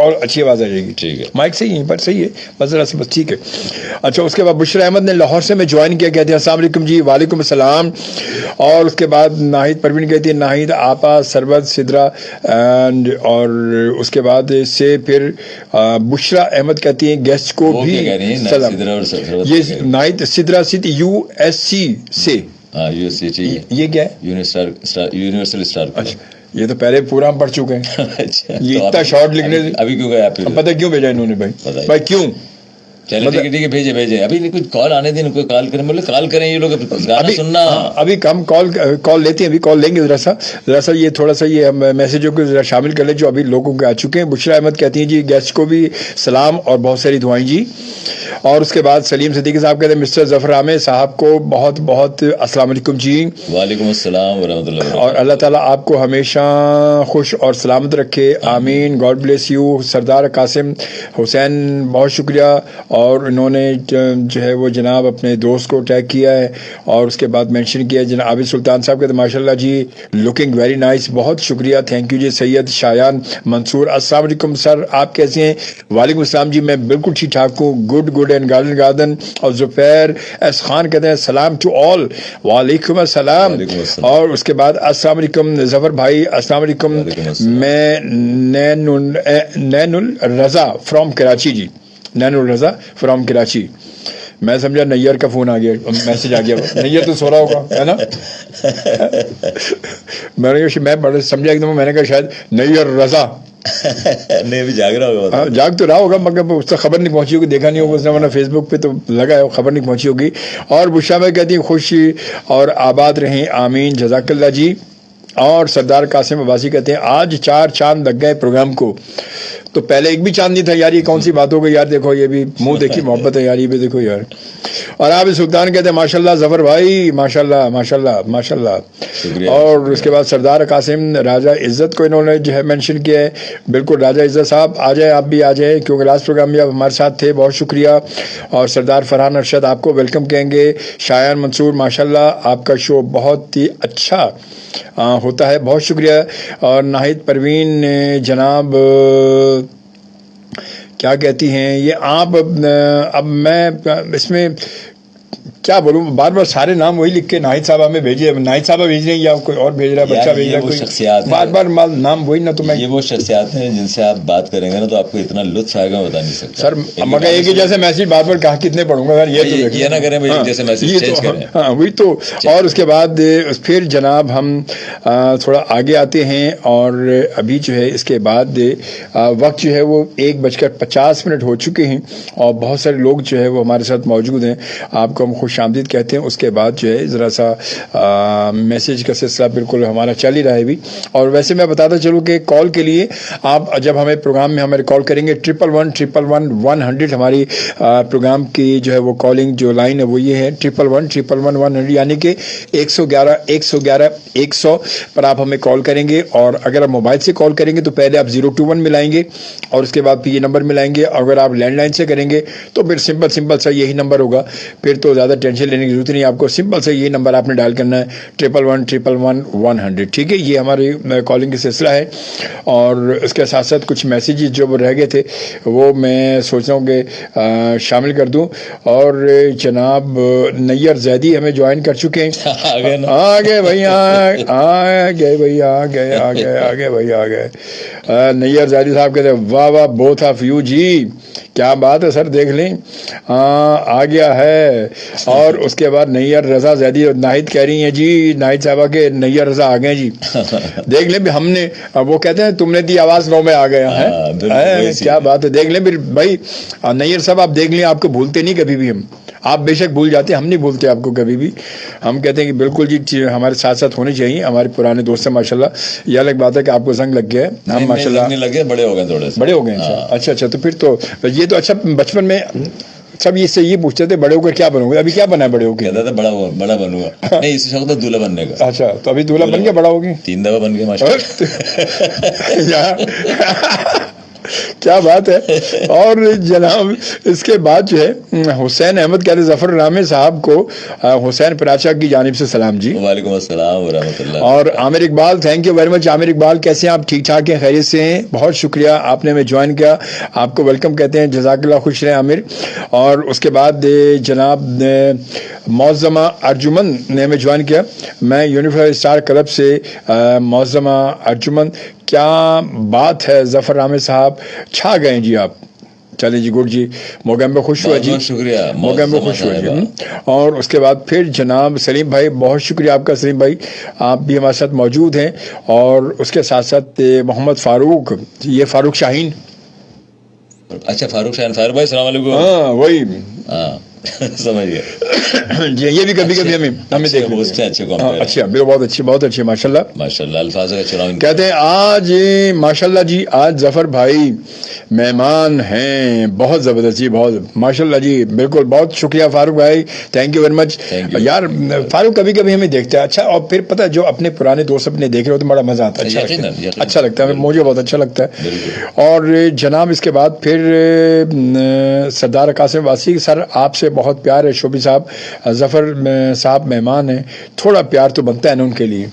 اور اچھی آواز آ جائے گی. ٹھیک ہے, مائک صحیح ہے پر صحیح ہے بس ذرا سے بس ٹھیک ہے. اچھا اس کے بعد بشرا احمد نے لاہور سے میں جوائن کیا, کہتے ہیں السلام علیکم جی. وعلیکم السلام. اور اس کے بعد ناہید پروین کہتی ہے ناہید آپا سربت سدرا اور اس کے بعد سے پھر بشرا احمد کہتی ہیں گیسٹ کو بھی سلام. یہ ناہید سدرا سد USC سے یہ کیا ہے یونیورسل اسٹار. اچھا یہ تو پہلے پورا ہم پڑھ چکے ہیں. یہ اتنا شارٹ لکھنے سے ابھی کیوں گئے آپ؟ پتہ کیوں بھیجا انہوں نے بھائی کیوں؟ چلے ٹھیک ہے بھیجے ابھی کچھ کال آنے دیں, کوئی کال کریں, بولے کال کریں یہ لوگ گانا سننا. ابھی ہم کال لیتے ہیں, ابھی کال لیں گے. ذرا سا یہ تھوڑا سا یہ میسیجوں کو ذرا شامل کر لیں جو ابھی لوگوں کے آ چکے ہیں. بشرا احمد کہتی ہیں جی گیسٹ کو بھی سلام اور بہت ساری دعائیں جی. اور اس کے بعد سلیم صدیقی صاحب کہتے ہیں مسٹر ظفر عامر صاحب کو بہت بہت السلام علیکم جی. وعلیکم السلام ورحمۃ اللہ. اور اللہ تعالیٰ آپ کو ہمیشہ خوش اور سلامت رکھے, آمین. God bless you. سردار قاسم حسین بہت شکریہ. اور انہوں نے جو ہے وہ جناب اپنے دوست کو ٹیگ کیا ہے اور اس کے بعد مینشن کیا ہے. جناب عابد سلطان صاحب کہتے ہیں ماشاء اللہ جی لکنگ ویری نائس, بہت شکریہ, تھینک یو جی. سید شایان منصور السلام علیکم سر, آپ کیسے ہیں؟ وعلیکم السلام جی میں بالکل ٹھیک ٹھاک ہوں, گڈ اینڈ گارڈن. اور زفیر ایس خان کہتے ہیں سلام ٹو آل. وعلیکم السلام. اور اس کے بعد السلام علیکم ظفر بھائی, السلام علیکم. میں نین الرضا فرام کراچی جی, نین الرضا فرام کراچی. میں سمجھا نیئر کا فون آ گیا, میسج آ گیا. نیئر تو سو رہا ہوگا ہے نا. میں بڑا سمجھا ایک دم, میں نے کہا شاید نیئر رضا نہیں ابھی جاگ رہا ہوگا. جاگ تو رہا ہوگا مگر اس تک خبر نہیں پہنچی ہوگی, دیکھا نہیں ہوگا اس نے, ورنہ فیس بک پہ تو لگا ہے, خبر نہیں پہنچی ہوگی. اور بشرا میں کہتی ہیں خوشی اور آباد رہیں, آمین, جزاک اللہ جی. اور سردار قاسم عباسی کہتے ہیں آج 4 چاند لگ گئے پروگرام کو. تو پہلے ایک بھی چاند نہیں تھا یار, یہ کون سی بات ہو گئی یار. دیکھو یہ بھی منہ دیکھی محبت ہے یار, یہ بھی دیکھو یار. اور آپ سلطان کہتے ہیں ماشاء اللہ ظفر بھائی, ماشاء اللہ ماشاء اللہ ماشاء اللہ. اور اس کے بعد سردار قاسم راجہ عزت کو انہوں نے جو ہے مینشن کیا ہے. بالکل راجہ عزت صاحب آ جائیں, آپ بھی آ جائیں کیونکہ لاسٹ پروگرام میں آپ ہمارے ساتھ تھے, بہت شکریہ. اور سردار فرحان ارشد آپ کو ویلکم کہیں گے. شایان منصور ماشاء اللہ آپ کا شو بہت ہی اچھا ہوتا ہے, بہت شکریہ. اور ناہید پروین جناب کیا کہتی ہیں یہ آپ, اب میں اس میں کیا بولوں, بار بار سارے نام وہی لکھ کے ناہید صاحبہ میں بھیجے, ناہید صاحبہ بھیج رہے ہیں یا کوئی اور بھیج رہا ہے, بچہ بھیج رہا ہے, کوئی شخصیات بار بار نام وہی نا. تو میں یہ وہ شخصیات ہیں جن سے آپ بات کریں گے نا تو آپ کو اتنا لطف آئے گا بتا نہیں سکتا سر. مگر ایک ہی جیسے میسج بار بار کہاں کتنے پڑھوں گا سر, یہ نہ کریں جیسے میسج چینج کریں. ہاں وہی تو. اور اس کے بعد پھر جناب ہم تھوڑا آگے آتے ہیں, اور ابھی جو ہے اس کے بعد وقت جو ہے وہ 1:50 ہو چکے ہیں, اور بہت سارے لوگ جو ہے وہ ہمارے ساتھ موجود ہیں. آپ کو ہم خوش آمدید کہتے ہیں. اس کے بعد جو ہے ذرا سا میسیج کا سلسلہ بالکل ہمارا چل ہی رہا ہے بھی. اور ویسے میں بتاتا چلوں کہ کال کے لیے آپ جب ہمیں پروگرام میں ہمارے کال کریں گے 111 ہماری پروگرام کی جو ہے وہ کالنگ جو لائن ہے وہ یہ ہے 111 یعنی کہ 111 پر آپ ہمیں کال کریں گے. اور اگر آپ موبائل سے کال کریں گے تو پہلے آپ 021 ملائیں گے اور اس کے بعد پھر یہ نمبر ملائیں گے. اگر آپ لینڈ لائن سے کریں گے تو پھر سمپل سا یہی نمبر ہوگا, پھر تو زیادہ ٹینشن لینے کی ضرورت نہیں. آپ کو سمپل سے یہی نمبر آپ نے ڈائل کرنا ہے 111 ٹھیک ہے. یہ ہماری کالنگ کا سلسلہ ہے. اور اس کے ساتھ ساتھ کچھ میسیجز جو رہ گئے تھے وہ میں سوچ رہا ہوں کہ شامل کر دوں. اور جناب نیئر زیدی ہمیں جوائن کر چکے ہیں. آ گئے بھائی, آ گئے. نیئر زیدی صاحب کہتے ہیں واہ واہ بوتھ آف یو جی, کیا بات ہے سر, دیکھ لیں آ گیا ہے. اور اس کے بعد نیئر رضا زیدی اور ناہید کہہ رہی ہیں جی, ناہید صاحبہ کے نیئر رضا آ گئے جی. دیکھ لیں بھی ہم نے, وہ کہتے ہیں تم نے دی آواز نو میں آ گیا ہے, کیا بات ہے. دیکھ لیں پھر بھائی نیئر صاحب, آپ دیکھ لیں, آپ کو بھولتے نہیں کبھی بھی ہم, آپ بے شک بھول جاتے, ہم نہیں بھولتے آپ کو کبھی بھی. ہم کہتے ہیں کہ بالکل جی ہمارے ساتھ ساتھ ہونے چاہیے, ہمارے پرانے دوست ہیں ماشاء اللہ. یہ الگ بات ہے کہ آپ کو زنگ لگ گیا ہے, ہم ماشاء اللہ لگے بڑے ہو گئے, تھوڑے بڑے ہو گئے ہیں. اچھا تو پھر تو یہ تو اچھا. بچپن میں سب یہ سے یہ پوچھتے تھے بڑے ہو کر کیا بنو گے, ابھی کیا بنا ہے بڑے ہو کے؟ کہتا تھا بڑا بنوں گا. نہیں اس شوق تھا دولہا بننے کا. اچھا تو ابھی دولہا بن گیا, بڑا ہوگی 3 دفعہ بن گیا ماشاء اللہ. کیا بات ہے. اور جناب اس کے بعد جو ہے حسین احمد کہتے ظفر رامے صاحب کو حسین پراچا کی جانب سے سلام جی. وعلیکم السلام ورحمۃ اللہ. اور Aamir Iqbal thank you very much. Aamir Iqbal کیسے ہیں آپ؟ ٹھیک ٹھاک ہیں، خیریت سے ہیں؟ بہت شکریہ آپ نے ہمیں جوائن کیا، آپ کو ویلکم کہتے ہیں. جزاک اللہ، خوش رہیں عامر. اور اس کے بعد جناب معظمہ ارجمن نے ہمیں جوائن کیا. میں یونیورسل اسٹار کلب سے معظمہ ارجمن. کیا بات ہے ظفر رامے صاحب، چھا گئے جی آپ. چلے جی، گڈ جی. موگم میں خوش ہوا جی، بہت شکریہ. موگم میں خوش ہوا جی. اور اس کے بعد پھر جناب سلیم بھائی، بہت شکریہ آپ کا سلیم بھائی، آپ بھی ہمارے ساتھ موجود ہیں. اور اس کے ساتھ ساتھ محمد فاروق، یہ فاروق شاہین. اچھا فاروق شاہین، فاروق بھائی السلام علیکم. ہاں وہی، ہاں سمجھ گیا جی. یہ بھی کبھی کبھی ہمیں دیکھ ہوسٹ ہیں اچھے ہاں. کمپیئر. اچھا، بہت اچھی، بہت اچھی، ماشاء اللہ ماشاء اللہ. الفاظ کا چناؤ کہتے ہیں. آج ماشاء اللہ جی، آج ظفر بھائی مہمان ہیں، بہت زبردست جی، بہت ماشاء اللہ جی. بالکل، بہت شکریہ فاروق بھائی، تھینک یو ویری مچ. یار فاروق کبھی کبھی ہمیں دیکھتا ہے اچھا، اور پھر پتہ جو اپنے پرانے دوست اپنے دیکھ رہے ہوتے ہیں، بڑا مزہ آتا ہے، اچھا لگتا ہے، مجھے بہت اچھا لگتا ہے. اور جناب اس کے بعد پھر سردار قاسم واسی سر، آپ سے بہت پیار ہے. شوبی صاحب، ظفر صاحب مہمان ہیں، تھوڑا پیار تو بنتا ہے نا ان کے لیے.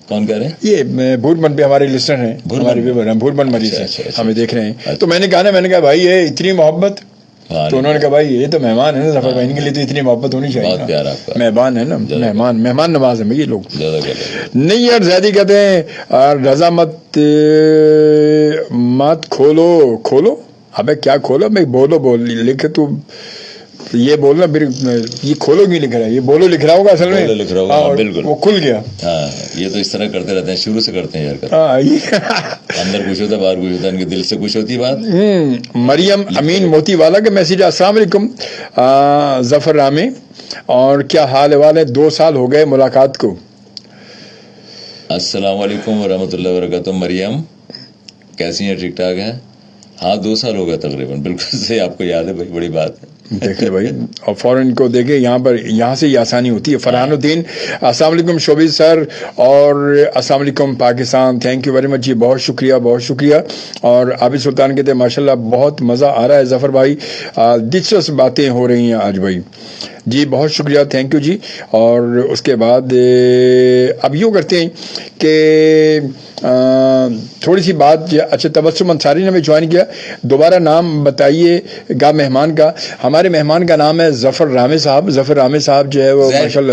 کون کہہ رہے ہیں؟ یہ بھوربن پہ ہمارے لسنر ہیں، ہمارے ویور ہیں، بھوربن مریض ہیں، ہمیں دیکھ رہے ہیں. تو میں نے کہا بھائی یہ اتنی محبت، تو انہوں نے کہا بھائی یہ تو مہمان ہے نا ظفر بھائی، ان کے لیے تو اتنی محبت ہونی چاہیے. مہمان ہے نا، مہمان نواز ہیں یہ لوگ. نہیں یار زیادہ کہتے ہیں رضا مت کھولو. ابے کیا کھولو بھائی، بولو لکھ تو یہ بولنا، پھر یہ کھولو کیوں لکھ رہا ہے، یہ بولو لکھ رہا ہوگا اصل میں. بالکل وہ کھل گیا. ہاں یہ تو اس طرح کرتے رہتے ہیں، شروع سے کرتے ہیں یار. اندر کچھ ہوتا ہے، باہر کچھ ہوتا ہے، ان کے دل سے کچھ ہوتی ہے بات. مریم امین موتی والا کا میسج. السلام علیکم ظفر رامے، اور کیا حال ہے 2 سال ہو گئے ملاقات کو. السلام علیکم ورحمۃ اللہ وبرکاتہ. مریم کیسی ہیں؟ ٹھیک ٹھاک ہیں؟ ہاں 2 سال ہو گئے تقریباً. بالکل صحیح، آپ کو یاد ہے بھائی، بڑی بات ہے. دیکھیں بھائی، اور فوراً کو دیکھیں، یہاں سے یہ آسانی ہوتی ہے. فرحان الدین السلام علیکم شوبی سر، اور السلام علیکم Pakistan. Thank you very much جی، بہت شکریہ، بہت شکریہ. اور عابد سلطان کہتے ہیں ماشاء اللہ بہت مزہ آ رہا ہے ظفر بھائی، دلچسپ باتیں ہو رہی ہیں آج بھائی. جی بہت شکریہ، تھینک یو جی. اور اس کے بعد اب یوں کرتے ہیں کہ تھوڑی سی بات. اچھا تبسم انصاری نے ہمیں جوائن کیا. دوبارہ نام بتائیے گا مہمان کا. ہمارے مہمان کا نام ہے ظفر رامے صاحب. ظفر رامے صاحب جو ہے وہ ماشاء اللہ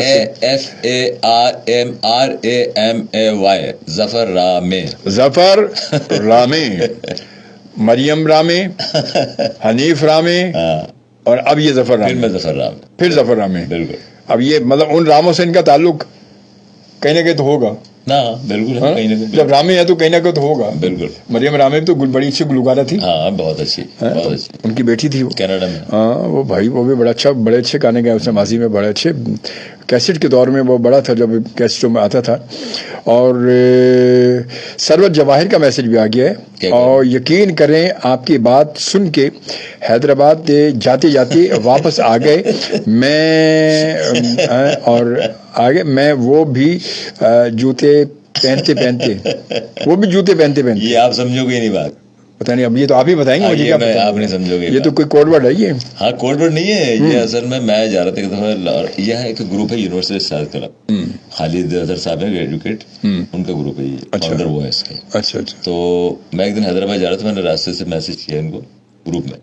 ظفر رامے. ظفر رامے، مریم رامے، حنیف رامے، اور اب یہ ظفر رامے، پھر ظفر رامے. بالکل. اب یہ مطلب ان راموں سے ان کا تعلق کہیں نہ کہیں تو ہوگا. بالکل، جب رامے ہے تو کہیں نہ کہیں تو ہوگا. بالکل. مریم رامے تو بڑی اچھی گلوکارہ تھی. ہاں بہت اچھی، بہت اچھی. ان کی بیٹی تھی وہ کینیڈا میں. ہاں وہ بھائی، وہ بھی بڑے اچھے گانے گائے اس نے ماضی میں، بڑے اچھے. کیسٹ کے دور میں وہ بڑا تھا جب کیسٹوں میں آتا تھا. اور سرور جواہر کا میسج بھی آ گیا ہے. اور یقین کریں آپ کی بات سن کے حیدرآباد جاتے جاتے واپس آ گئے میں وہ بھی جوتے پہنتے وہ بھی جوتے پہنتے یہ آپ سمجھو گے نہیں بات، پتہ نہیں. اب یہ تو آپ ہی بتائیں گے مجھے، کیا آپ نہیں سمجھو گے. یہ تو کوئی کوڈ ورڈ ہے یہ. ہاں کوڈ ورڈ نہیں ہے یہ. اصل میں جا رہا تھا ایک دفعہ، یہ ایک گروپ ہے یونیورسٹی اسٹار کلب، خالد اظہر صاحب ہے ایجوکیٹ، ان کا گروپ ہے یہ، فاؤنڈر وہ ہے اس کے. اچھا. تو میں ایک دن حیدرآباد جا رہا تھا، میں نے راستے سے میسج کیا ان کو گروپ میں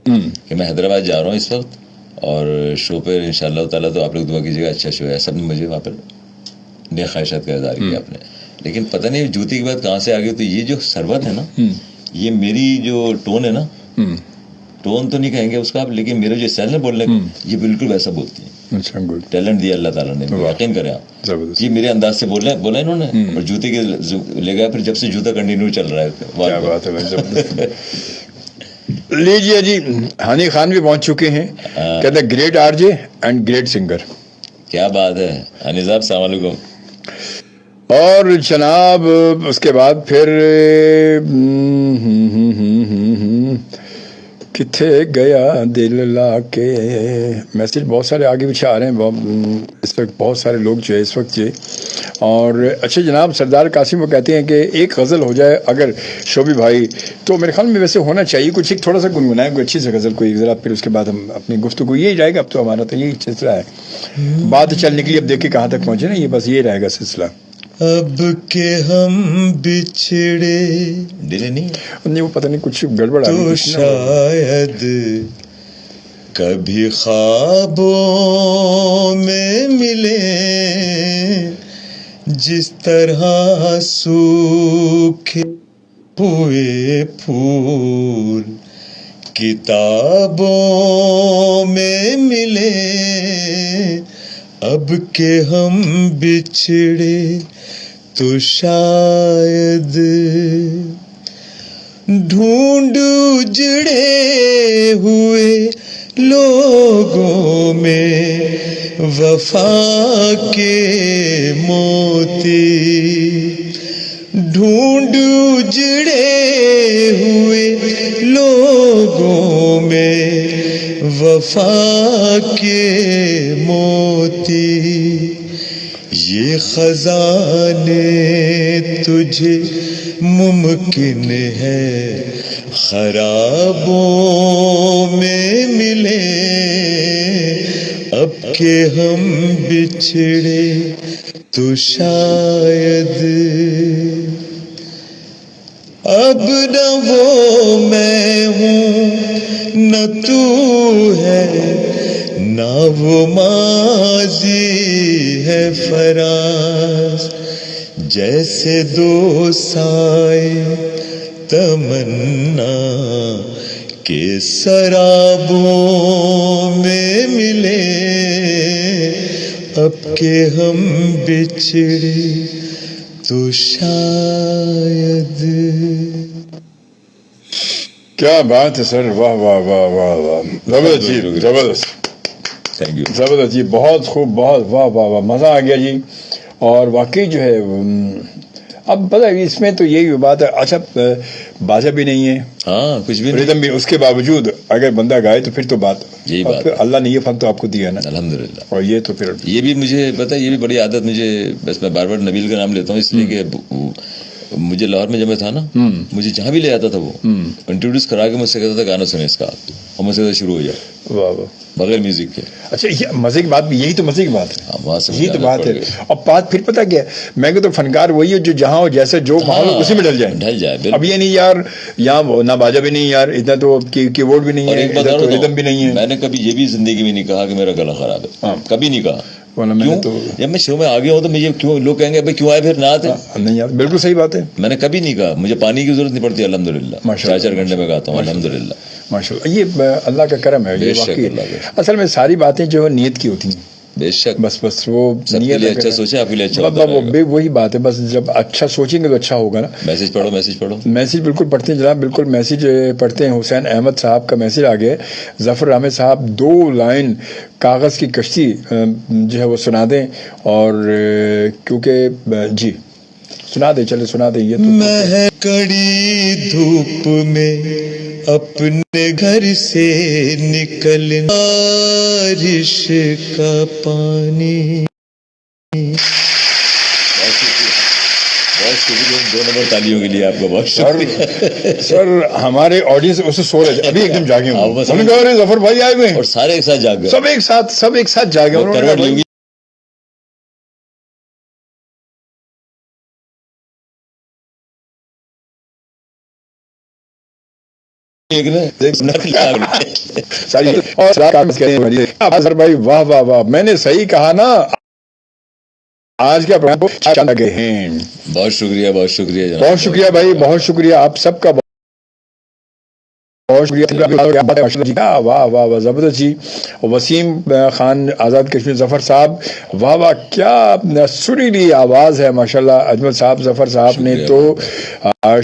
کہ میں حیدرآباد جا رہا ہوں اس وقت، اور شو پہ ان شاء اللہ تعالیٰ تو آپ لوگ دعا کیجیے گا، اچھا شو ہے. سب نے مجھے وہاں پر نیک خواہشات کا اظہار کیا آپ نے. لیکن پتہ نہیں جوتی کی بات کہاں سے آ گئی. تو یہ جو سربت ہے نا، یہ میری جو ٹون ہے نا، ٹون تو نہیں کہیں گے اس کا آپ، لیکن میرے جو اسٹائل ہے بولنے کا، یہ بالکل ویسا بولتی ہیں. ٹیلنٹ دیا اللہ تعالیٰ نے، یقین کریں آپ. یہ میرے انداز سے بولا انہوں نے، اور جوتے کے لے گیا. پھر جب سے جوتا کنٹینیو چل رہا ہے. لیجیے جی، ہانی خان بھی پہنچ چکے ہیں. کہتے ہیں great R J and great singer. کیا بات ہے ہانی صاحب، السلام علیکم. اور جناب اس کے بعد پھر کتھے گیا دل لا کے. میسج بہت سارے آگے پیچھے آ رہے ہیں اس وقت، بہت سارے لوگ جو ہے اس وقت جو. اور اچھا جناب سردار قاسم وہ کہتے ہیں کہ ایک غزل ہو جائے اگر شعبی بھائی تو میرے خیال میں ویسے ہونا چاہیے کچھ ایک تھوڑا سا گنگنائیں کوئی اچھی سی غزل کوئی ذرا، پھر اس کے بعد ہم اپنی گفتگو یہی رہے گا. اب تو ہمارا تو یہی سلسلہ ہے، بات چل نکلی، اب دیکھیں کہاں تک پہنچے نا، یہ بس یہ رہے گا سلسلہ. اب کہ ہم بچھڑے نہیں وہ پتہ نہیں کچھ گڑبڑ آ تو شاید کبھی خوابوں میں ملے، جس طرح سوکھے ہوئے پھول کتابوں میں ملے. اب کہ ہم بچھڑے تو شاید ڈھونڈ اجڑے ہوئے لوگوں میں وفا کے موتی، ڈھونڈ اجڑے ہوئے لوگوں میں وفا کے موتی. یہ خزانے تجھے ممکن ہے خرابوں میں ملے. اب کہ ہم بچھڑے تو شاید اب نہ وہ میں ہوں نہ تو ہے، نہ وہ ماضی ہے فراز. جیسے دو سائے تمنا کے سرابوں میں ملے. اب کہ ہم بچھڑے تو شاید. کیا بات ہے سر، واہ واہ واہ واہ واہ، زبردست جی، زبردست، تھینک یو. زبردست جی، بہت خوب، بہت واہ واہ واہ، مزہ آ گیا جی. اور واقعی جو ہے اب پتہ ہے اس میں تو یہی بات ہے. اچھا بازا بھی نہیں ہے، ہاں کچھ بھی ریدم بھی، اس کے باوجود اگر بندہ گائے تو پھر تو بات یہی بات پھر اللہ نے یہ فن تو آپ کو دیا نا، الحمدللہ. اور یہ تو پھر یہ بھی مجھے پتہ ہے، یہ بھی بڑی عادت مجھے، بس میں بار بار نبیل کا نام لیتا ہوں اس لیے کہ مجھے لاہور میں جب میں تھا نا، مجھے جہاں بھی لے آتا تھا وہ انٹروڈیوس کرا کے مجھ سے کہتا تھا گانا سنے اس کا، اور مجھ سے شروع ہو جائے واہ واہ. بغیر میوزک کے. اچھا یہ مزے کی بات بھی، یہی تو مزے کی بات ہے، وہاں سے یہی تو بات ہے. اور بات پھر پتہ کیا ہے، میں کہ تو فنکار وہی ہے جو جہاں ہو جیسے جو ماحول ہو اسی میں ڈل جائے. اب یہ نہیں یار یہاں نہ باجا بھی نہیں یار، اتنا تو کی بورڈ بھی نہیں ہے، ادھر تو ریدم بھی نہیں ہے. میں نے کبھی یہ بھی زندگی میں نہیں کہا کہ میرا گلا خراب ہے، کبھی نہیں کہا. جب میں شو میں آ گیا ہوں تو مجھے کیوں لوگ کہیں گے کیوں آئے پھر نہ آتے. نہیں یار بالکل صحیح بات ہے، میں نے کبھی نہیں کہا. مجھے پانی کی ضرورت نہیں پڑتی الحمدللہ، 4 گھنٹے میں گاتا ہوں الحمدللہ. ماشاء اللہ، یہ اللہ کا کرم ہے. یہ واقعی اصل میں ساری باتیں جو نیت کی ہوتی ہیں، بے شک. بس وہ سب کے لیے اچھا سوچیں، آپ کے لیے اچھا ہوتا ہے. وہی بات ہے، بس جب اچھا سوچیں گے تو اچھا ہوگا نا. میسج پڑھو، میسج پڑھو. میسج بالکل پڑھتے ہیں جناب، بالکل میسج پڑھتے ہیں. حسین احمد صاحب کا میسج آ گیا ہے. ظفر احمد صاحب 2 لائن کاغذ کی کشتی جو ہے وہ سنا دیں، اور کیونکہ جی سنا دیں، چلے سنا دیں. یہ میں کڑی دھوپ میں اپنے گھر سے نکلنا، بارش کا پانی. بہت شکریہ 2 نمبر تالیوں کے لیے آپ کا بہت شکریہ. سر ہمارے آڈینس اسے سو رہے تھے، ابھی ایک دم جاگے ہوئے. ظفر بھائی آئے ہوئے اور سارے ایک ساتھ جاگ گئے، سب ایک ساتھ جاگے. کروٹ لوں گی بھائی واہ واہ واہ، میں نے صحیح کہا نا. آج کا پروگرام لگے ہیں. بہت شکریہ، بہت شکریہ جناب، بہت شکریہ بھائی، بہت شکریہ آپ سب کا، بہت شکریہ. واہ واہ واہ زبردست جی. وسیم خان آزاد کشمیر ظفر صاحب، واہ واہ کیا سریلی آواز ہے ماشاءاللہ. اجمل صاحب ظفر صاحب نے تو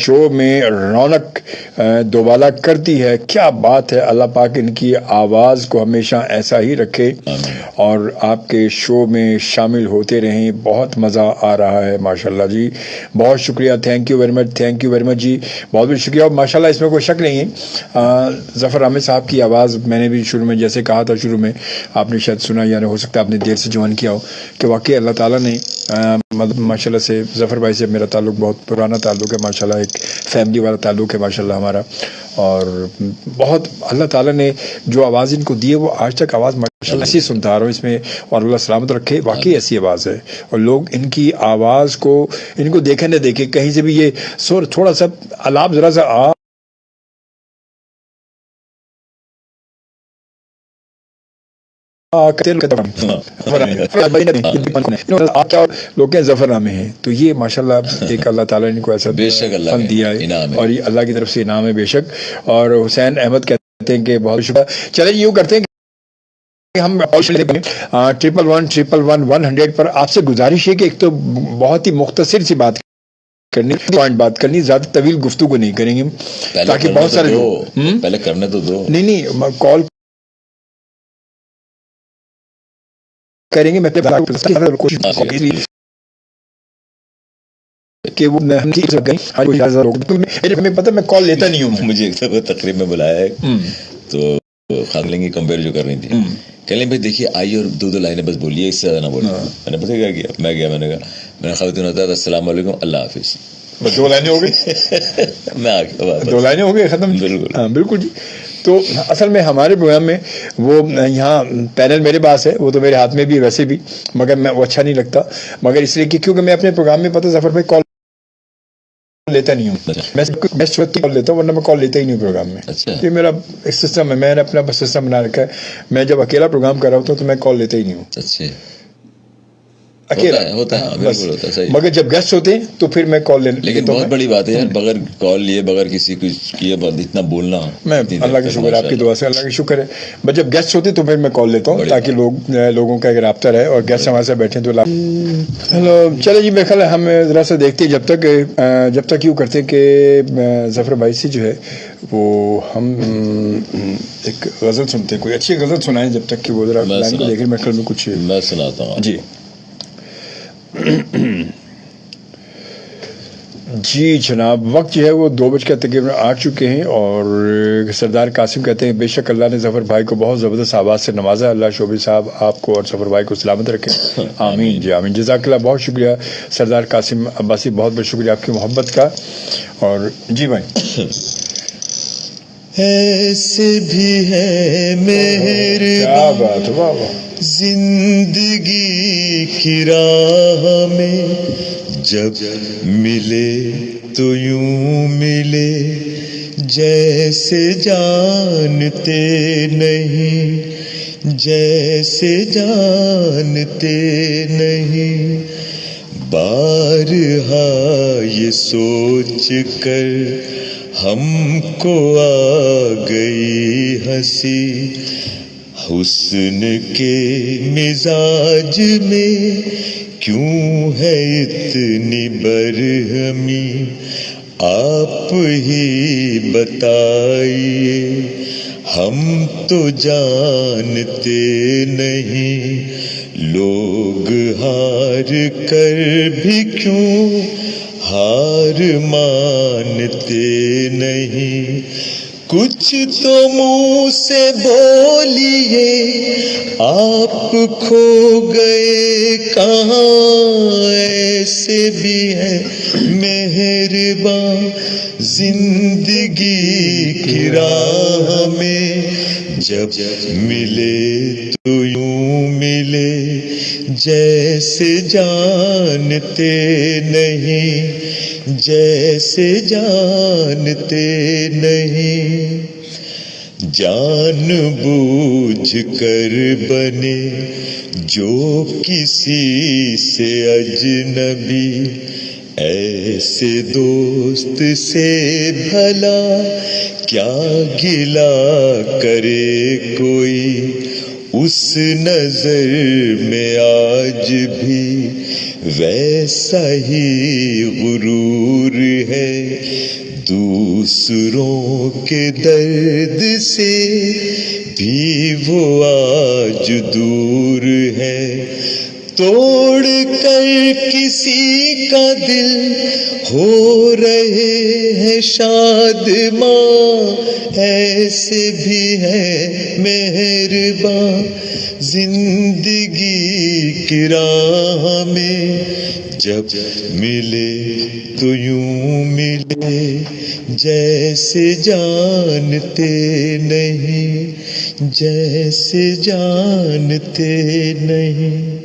شو میں رونق دوبالا کرتی ہے. کیا بات ہے، اللہ پاک ان کی آواز کو ہمیشہ ایسا ہی رکھے اور آپ کے شو میں شامل ہوتے رہیں. بہت مزہ آ رہا ہے ماشاءاللہ جی. بہت شکریہ، thank you very much, thank you very much جی، بہت بہت شکریہ. اور ماشاءاللہ اس میں کوئی شک نہیں ہے ظفر عامر صاحب کی آواز میں نے بھی شروع میں جیسے کہا تھا، شروع میں آپ نے شاید سنا، یعنی ہو سکتا ہے آپ نے دیر سے جوائن کیا ہو، کہ واقعی اللہ تعالیٰ نے مطلب ماشاء اللہ سے ظفر بھائی سے میرا تعلق بہت پرانا تعلق ہے ماشاء اللہ، ایک فیملی والا تعلق ہے ماشاء اللہ ہمارا، اور بہت اللہ تعالیٰ نے جو آواز ان کو دی ہے وہ آج تک آواز ماشاء اللہ ایسی سنتا آ رہا ہوں اس میں، اور اللہ سلامت رکھے، واقعی ایسی آواز ہے، اور لوگ ان کی آواز کو ان کو دیکھیں نہ دیکھیں کہیں سے بھی یہ سور تھوڑا سا الاپ ذرا سا آپ کیا لوگ ہیں ظفر نامے ہیں، تو یہ ماشاء اللہ ایک اللہ تعالیٰ نے کو ایسا فن دیا ہے، اور یہ اللہ کی طرف سے انعام ہے بے شک. اور حسین احمد کہتے ہیں کہ بہت شکریہ. چلیں یوں کرتے ہیں کہ ہم 111 پر آپ سے گزارش ہے کہ ایک تو بہت ہی مختصر سی بات کرنی، زیادہ طویل گفتگو نہیں کریں گے تاکہ بہت سارے لوگ پہلے کرنے تو دو، نہیں کال کریں گے. میں کہ وہ پتہ میں کال لیتا نہیں ہوں. مجھے ایک دفعہ تقریب میں بلایا ہے تو خاندان کی کمپیئر جو کر رہی تھی، کہنے بھائی دیکھیے آئیے اور دو لائنیں بس بولیے، اس سے زیادہ نہ بولے. میں نے پتہ کیا کیا، میں گیا، میں نے کہا، میں نے خواتین ہوتا ہے السلام علیکم اللہ حافظ، بس 2 لائنیں ہو گئی. میں آ گیا، 2 لائنیں ہو گئی ختم. بالکل ہاں بالکل جی. تو اصل میں ہمارے پروگرام میں وہ یہاں پینل میرے پاس ہے، وہ تو میرے ہاتھ میں بھی ویسے بھی، مگر میں وہ اچھا نہیں لگتا، مگر اس لیے کہ کیونکہ میں اپنے پروگرام میں پتہ ظفر بھائی کال لیتا نہیں ہوں، میں بیسٹ وقت کال لیتا ہوں، ورنہ میں کال لیتا ہی نہیں پروگرام میں. یہ میرا ایک سسٹم ہے، میں نے اپنا سسٹم بنا رکھا ہے. میں جب اکیلا پروگرام کر رہا ہوتا ہوں تو میں کال لیتا ہی نہیں ہوں. اچھا اکیلا ہوتا ہے، بالکل ہوتا ہے، صحیح. مگر جب گیسٹ ہوتے ہیں تو پھر میں کال لیتا ہوں. لیکن بہت بڑی بات ہے یار، بغیر کال لیے، بغیر کسی کچھ کیے اتنا بولنا. میں اللہ کا شکر ہے، آپ کی دعا سے اللہ کا شکر ہے. بس جب گیسٹ ہوتے تو پھر میں کال لیتا ہوں تاکہ لوگوں کا ایک رابطہ رہے، اور گیسٹ ہمارے ساتھ بیٹھے تو ہیلو. چلے جی، میرے خیال ہے ہم ذرا سا دیکھتے ہیں جب تک یوں کرتے ہیں کہ ظفر بھائی سے جو ہے وہ ہم ایک غزل سنتے ہیں، کوئی اچھی غزل سنائیں جب تک کہ وہ ذرا لائن کو دیکھیں. میرے خیال میں کچھ میں سناتا ہوں جی. جی جناب، وقت جو ہے وہ 2 بج کے تقریباً آ چکے ہیں، اور سردار قاسم کہتے ہیں بے شک اللہ نے ظفر بھائی کو بہت زبردست آواز سے نوازا. اللہ شعبی صاحب آپ کو اور ظفر بھائی کو سلامت رکھے. آمین جی آمین. جزاک اللہ، بہت شکریہ سردار قاسم عباسی، بہت بہت شکریہ آپ کی محبت کا. اور جی بھائی، ایسے بھی ہے کیا بات، واہ واہ. زندگی کی راہ میں جب ملے تو یوں ملے جیسے جانتے نہیں، جیسے جانتے نہیں. بارہا یہ سوچ کر ہم کو آ گئی ہنسی، حسن کے مزاج میں کیوں ہے اتنی برہمی، آپ ہی بتائیے ہم تو جانتے نہیں. لوگ ہار کر بھی کیوں ہار مانتے نہیں. کچھ تو منہ سے بولیے آپ کھو گئے کہاں، ایسے بھی ہے مہرباں زندگی کی راہ میں جب ملے تو یوں ملے جیسے جانتے نہیں، جیسے جانتے نہیں. جان بوجھ کر بنے جو کسی سے اجنبی، ایسے دوست سے بھلا کیا گلہ کرے کوئی. اس نظر میں آج بھی ویسا ہی غرور ہے، دوسروں کے درد سے بھی وہ آج دور ہے. توڑ کر کسی کا دل ہو رہے ہیں شادماں، ایسے بھی ہے مہرباں زندگی کی راہ میں، جب ملے تو یوں ملے جیسے جانتے نہیں، جیسے جانتے نہیں،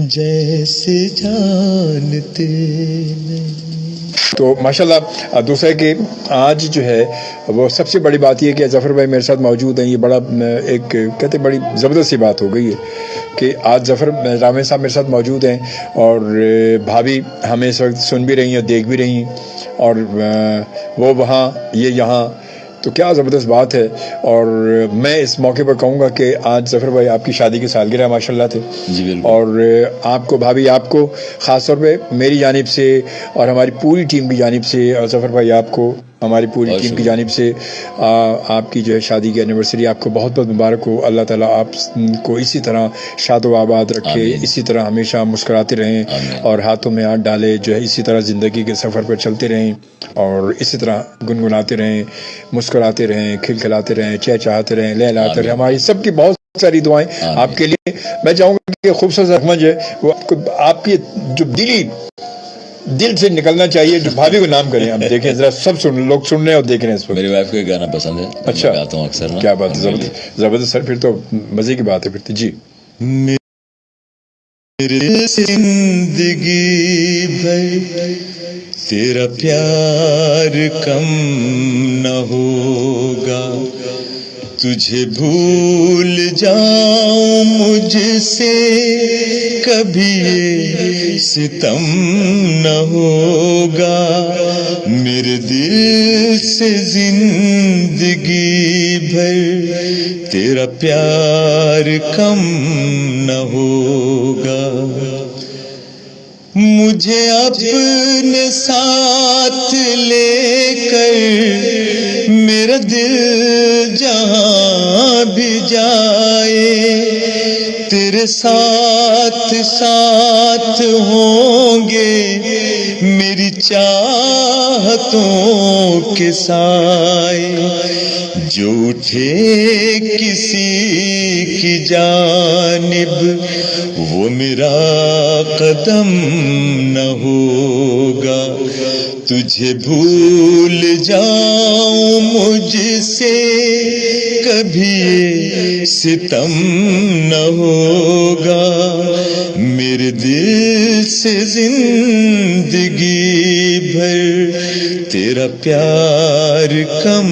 جیسے جانتے نہیں۔ تو ماشاءاللہ دوسرا ہے کہ آج جو ہے وہ سب سے بڑی بات یہ ہے کہ ظفر بھائی میرے ساتھ موجود ہیں، یہ بڑا ایک کہتے بڑی زبردست سی بات ہو گئی ہے کہ آج ظفر رامے صاحب میرے ساتھ موجود ہیں، اور بھابھی ہمیں اس وقت سن بھی رہی ہیں، دیکھ بھی رہی ہیں، اور وہ وہاں یہ یہاں، تو کیا زبردست بات ہے۔ اور میں اس موقع پر کہوں گا کہ آج ظفر بھائی آپ کی شادی کی سالگرہ ماشاءاللہ تھے جی بالکل، اور آپ کو بھابھی آپ کو خاص طور پہ میری جانب سے اور ہماری پوری ٹیم کی جانب سے، اور ظفر بھائی آپ کو ہماری پوری ٹیم کی جانب سے آپ کی جو ہے شادی کی اینیورسری آپ کو بہت بہت مبارک ہو۔ اللہ تعالیٰ آپ کو اسی طرح شاد و آباد رکھے، اسی طرح ہمیشہ مسکراتے رہیں اور ہاتھوں میں ہاتھ ڈالے جو ہے اسی طرح زندگی کے سفر پر چلتے رہیں اور اسی طرح گنگناتے رہیں، مسکراتے رہیں، کھلکھلاتے رہیں، چہچہاتے رہیں، لہلاتے رہیں۔ ہماری سب کی بہت ساری دعائیں آپ کے لیے۔ میں چاہوں گا کہ خوبصورت رقم جو ہے وہ آپ کی جو دل سے نکلنا چاہیے، جو بھابھی کو نام کریں۔ ہم دیکھیں ذرا، سب لوگ سن رہے ہیں اور دیکھ رہے ہیں اس وقت۔ میری وائف کو ایک گانا پسند ہے، اچھا، میں گاتا ہوں اکثر نا۔ کیا بات ہے، زبردست سر، پھر تو مزے کی بات ہے پھر تو۔ جی، میری زندگی بھر تیرا پیار کم نہ ہوگا، تجھے بھول جاؤں مجھ سے کبھی یہ ستم نہ ہوگا، میرے دل سے زندگی بھر تیرا پیار کم نہ ہوگا، مجھے اپنے ساتھ لے کر میرا دل جہاں بھی جائے، تیرے ساتھ ساتھ ہوں گے میری چاہتوں کے سائے، جو اٹھے کسی کی جانب وہ میرا قدم نہ ہوگا، تجھے بھول جاؤں مجھ سے کبھی یہ ستم نہ ہوگا، میرے دل سے زندگی بھر تیرا پیار کم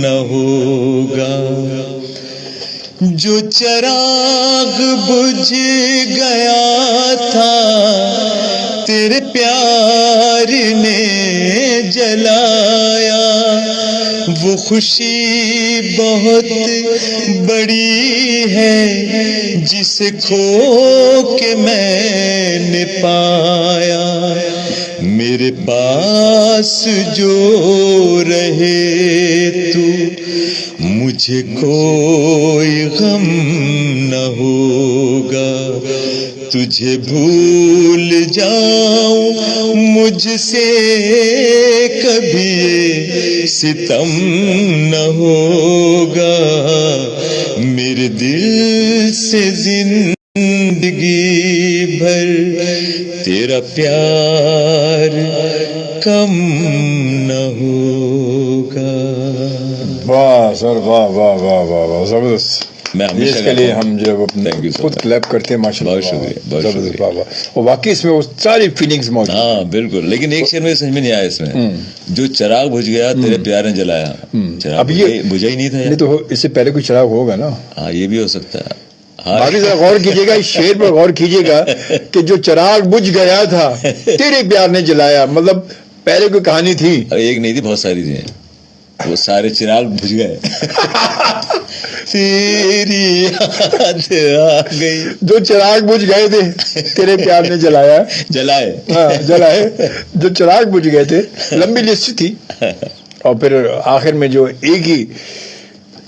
نہ ہوگا، جو چراغ بجھ گیا تھا تیرے پیار نے جلایا، وہ خوشی بہت بڑی ہے جسے کھو کے میں نے پایا، میرے پاس جو رہے تو مجھے کوئی غم نہ ہوگا، تجھے بھول جاؤں مجھ سے کبھی ستم نہ ہوگا، میرے دل سے زندگی بھر تیرا پیار کم نہ ہوگا۔ واہ سر، واہ واہ واہ واہ واہ، زبردست۔ میں اس کے لیے ہم جو خود کلیپ کرتے ہیں ماشاءاللہ، بہت شکریہ، بہت زبردست، واہ واہ۔ اور واقعی اس میں وہ ساری فیلنگز موجود ہیں۔ ہاں بالکل، لیکن ایک شعر مجھے سمجھ میں نہیں آیا اس میں، جو چراغ بجھ گیا تیرے پیار نے جلایا، اب یہ بجھا ہی نہیں تھا نہیں تو اس سے پہلے کوئی چراغ ہوگا نا۔ ہاں یہ بھی ہو سکتا ہے۔ باقی ذرا غور کیجیے گا، اس شعر پر غور کیجیے گا کہ جو چراغ بجھ گیا تھا تیرے پیار نے جلایا، مطلب پہلے کوئی کہانی تھی، ایک نہیں تھی، بہت ساری تھی، وہ سارے چراغ بجھ گئے۔ تیری یاد آ گئی، جو چراغ بجھ گئے تھے تیرے پیار نے جلایا، جلائے، ہاں جلائے، جو چراغ بجھ گئے تھے، لمبی لسٹ تھی، اور پھر آخر میں جو ایک ہی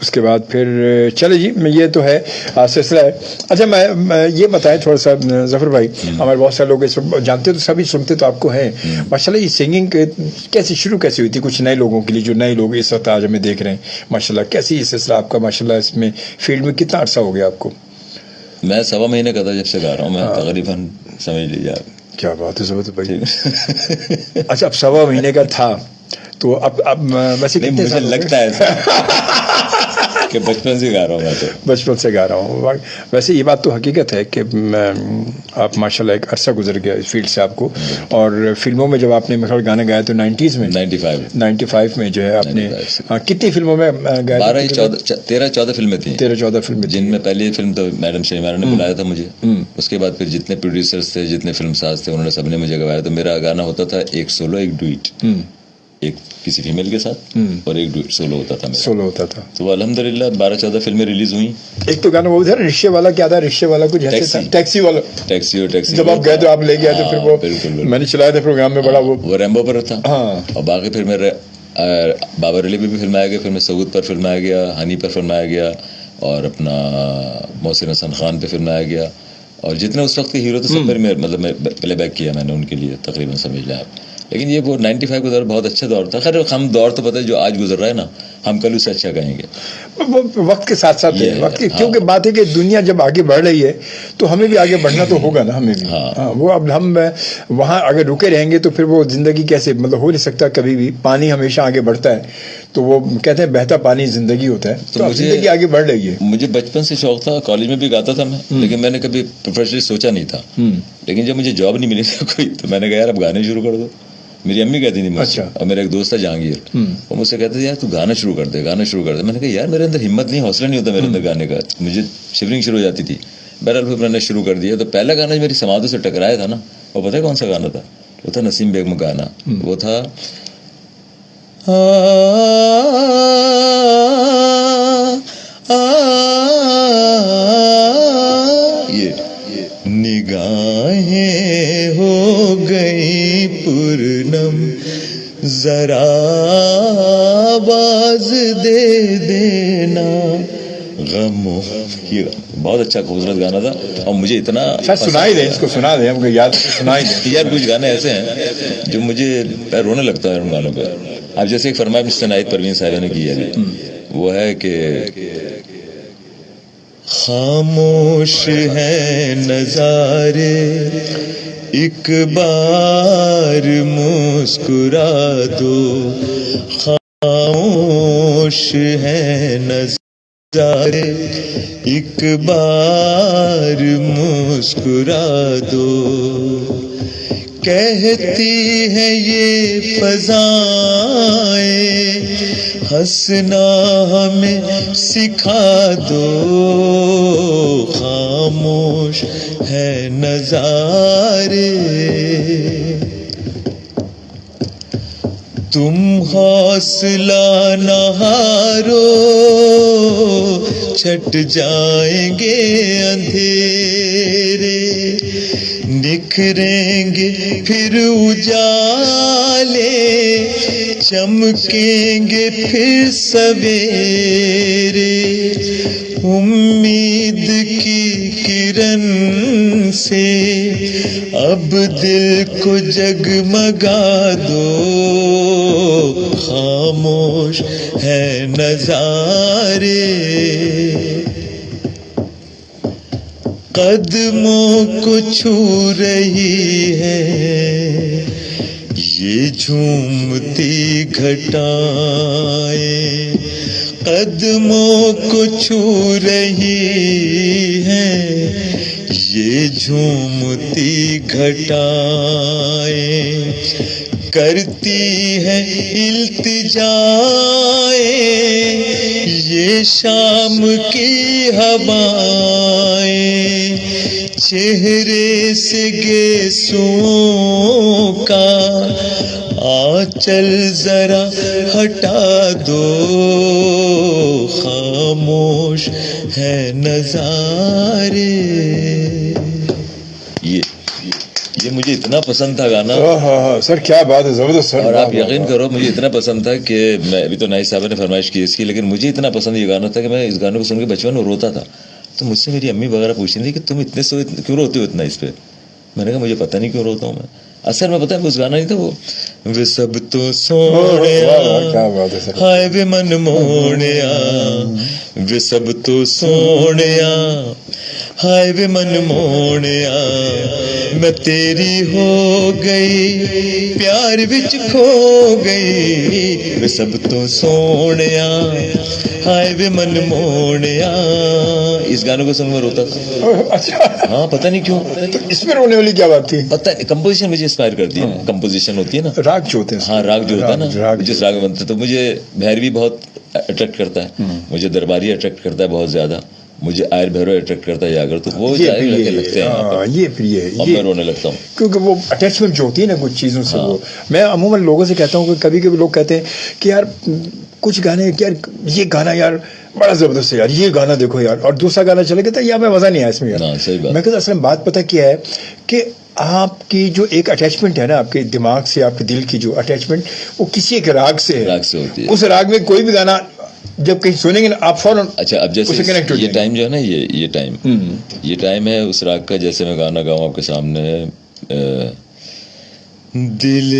اس کے بعد پھر چلے جی یہ تو ہے سلسلہ ہے. اچھا میں یہ بتائیں تھوڑا سا ظفر بھائی, ہمارے بہت سارے لوگ اس وقت جانتے تو سبھی سنتے تو آپ کو ہیں ماشاء اللہ, یہ سنگنگ کیسے شروع کیسے ہوئی تھی کچھ نئے لوگوں کے لیے جو نئے لوگ اس وقت آج ہمیں دیکھ رہے ہیں ماشاء اللہ, کیسی یہ سلسلہ آپ کا ماشاء اللہ, اس میں فیلڈ میں کتنا عرصہ ہو گیا آپ کو؟ میں 1.25 مہینے کا تھا جب سے گا رہا ہوں میں, تقریباً سمجھ لیجیے آپ. کیا بات ہے زبردست بھائی. اچھا اب 1.25 مہینے کا تھا تو اب ویسے مجھے لگتا ہے ایسا کہ بچپن سے گا رہا ہوں میں, تو بچپن سے گا رہا ہوں. ویسے یہ بات تو حقیقت ہے کہ آپ ماشاء اللہ ایک عرصہ گزر گیا اس فیلڈ سے آپ کو, اور فلموں میں جب آپ نے میرا گانا گایا تو 90s میں 95 میں جو ہے آپ نے کتنی فلموں میں گایا؟ 13-14 فلمیں تھیں. 13-14 فلمیں, جن میں پہلی فلم تو میڈم شیمارا نے بلایا تھا مجھے. اس کے بعد پھر جتنے پروڈیوسرز تھے, جتنے فلم ساز تھے, انہوں نے سب نے مجھے گوایا. تو میرا گانا ہوتا تھا ایک سولو ایک ڈوئٹ, ایک کسی فیمیل کے ساتھ اور ایک ڈوئٹ سولو ہوتا تھا. سولو ہوتا تھا. تو الحمدللہ 12-14 فلمیں ریلیز ہوئیں. ایک تو گانا وہ تھا رکشے والا, کیا تھا رکشے والا, کچھ ٹیکسی والا, ٹیکسی جب آپ گئے تو آپ لے گئے تو پھر وہ بالکل میں نے چلایا تھا پروگرام میں, بڑا وہ ریمبو پر تھا. اور باقی پھر میرے بابر علی پہ بھی فلم آیا گیا, پھر میں سعود پر فلم آیا گیا, ہنی پر فلم آیا گیا, اور اپنا محسن حسن خان پہ فلم آیا گیا, اور جتنے اس وقت کے ہیرو تھے سب پر مطلب میں پلے بیک کیا میں نے ان کے لیے تقریباً, سمجھ لیں آپ. لیکن یہ وہ 95 کا دور بہت اچھا دور تھا. خیر ہم دور تو پتہ ہے جو آج گزر رہا ہے نا, ہم کل اسے اچھا کہیں گے. وقت کے ساتھ ساتھ وقت کی, کیونکہ بات ہے کہ دنیا جب آگے بڑھ رہی ہے تو ہمیں بھی آگے بڑھنا تو ہوگا نا, ہمیں بھی. وہ اب ہم وہاں اگر رکے رہیں گے تو پھر وہ زندگی کیسے, مطلب ہو نہیں سکتا کبھی بھی. پانی ہمیشہ آگے بڑھتا ہے, تو وہ کہتے ہیں بہتا پانی زندگی ہوتا ہے. تو زندگی آگے بڑھ رہی ہے. مجھے بچپن سے شوق تھا, کالج میں بھی گاتا تھا میں, لیکن میں نے کبھی پروفیشنلی سوچا نہیں تھا. لیکن جب مجھے جاب نہیں ملی تھی کوئی, تو میں نے کہا یار اب گانے شروع کر دو. میری امی کہتی تھی مجھ سے, اور میرا ایک دوست تھا جہانگیر, وہ مجھ سے کہتے تھے یار تو گانا شروع کر دے, گانا شروع کر دے. میں نے کہا یار میرے اندر ہمت نہیں, حوصلہ نہیں ہوتا میرے اندر گانے کا, مجھے شیورنگ شروع ہو جاتی تھی. بہرحال پھر میں نے شروع کر دیا. تو پہلا گانا جو میری سماعتوں سے ٹکرایا تھا نا, وہ پتہ ہے کون سا گانا تھا؟ وہ تھا نسیم بیگم کا گانا. وہ تھا یہ نگاہیں ہو گئی پورنم, ذرا آواز دے دینا غموں. یہ بہت اچھا خوبصورت گانا تھا, اور مجھے اتنا سنائی دیں, اس کو سنا دیں, ہم کو یاد سنائی دیں. یار کچھ گانے ایسے ہیں جو مجھے پیر رونے لگتا ہے ان گانوں پہ. اب جیسے ایک فرمایا مجھ سے نائد پروین صاحبہ نے کی ہے, وہ ہے کہ خاموش ہے نظارے ایک بار مسکرا دو, خاموش ہے نظارے ایک بار مسکرا دو. کہتی ہے یہ فضائیں ہنسنا ہمیں سکھا دو, خاموش ہے نظارے. تم حوصلہ نہ ہارو, چھٹ جائیں گے اندھیرے, نکھریں گے پھر اجالے, چمکیں گے پھر سویرے. امید کی کرن سے اب دل کو جگمگا دو, خاموش ہے نظارے. قدموں کو چھو رہی ہے یہ جھومتی گھٹائیں, قدموں کو چھو رہی ہے یہ جھومتی گھٹائیں, کرتی ہے التجائیں یہ شام کی ہوائیں, چہرے سے گیسوں کا آنچل ذرا ہٹا دو, خاموش ہے نظارے. یہ مجھے اتنا پسند تھا گانا. سر کیا بات ہے, زبردست سر. اور آپ یقین کرو مجھے اتنا پسند تھا کہ میں ابھی تو نائی صاحب نے فرمائش کی اس کی, لیکن مجھے اتنا پسند یہ گانا تھا کہ میں اس گانے کو سن کے بچپن میں روتا تھا. تو مجھ سے میری امی وغیرہ پوچھ رہی تھی کہ تم اتنے سے کیوں روتے ہو اتنا اس پہ. میں نے کہا مجھے پتہ نہیں کیوں روتا ہوں میں. اصل میں پتہ ہے اس گانا نہیں تھا وہ سب تو سونیا ہائے وے من موڑیا, وہ سب تو سونیا ہائے وے من موڑیا, میں تیری ہو گئی پیار وچ کھو گئی, وہ سب تو سونیا ہائے وے من موڑیا. اس گانے کو سن میں روتا تھا. اچھا ہاں پتہ نہیں کیوں. تو اس میں رونے والی کیا بات تھی؟ پتہ نہیں, کمپوزیشن مجھے انسپائر کرتی ہے. کمپوزیشن ہوتی ہے نا, راگ جو ہوتے ہیں. ہاں راگ جو ہوتا ہے نا, جس راگ میں بنتا ہے. تو مجھے بھیروی بہت اٹریکٹ کرتا ہے, مجھے درباری اٹریکٹ کرتا ہے بہت زیادہ, مجھے آئر بھیرو اٹریکٹ کرتا ہے اگر, تو وہ لگتے ہیں یہ پھر اور میں رونے لگتا ہوں کیونکہ وہ اٹیچمنٹ جو ہوتی ہے نا کچھ چیزوں سے. وہ میں عموماً لوگوں سے کہتا ہوں کہ کبھی کبھی لوگ کہتے ہیں کہ یار کچھ گانے یار یہ گانا یار بڑا زبردست ہے یار, یہ گانا دیکھو یار, اور دوسرا گانا چلے گا یار میں مزہ نہیں آیا اس میں یار. میں کہتا اصل میں بات پتہ کیا ہے کہ آپ کی جو ایک اٹیچمنٹ ہے نا آپ کے دماغ سے, آپ کے دل کی جو اٹیچمنٹ وہ کسی ایک راگ سے ہے. اس راگ میں کوئی بھی گانا جب کہیں سنیں گے نا آپ فوراً. اچھا اب جیسے یہ ٹائم جو ہے نا یہ ٹائم ہے اس راگ کا, جیسے میں گانا گاؤں آپ کے سامنے. دل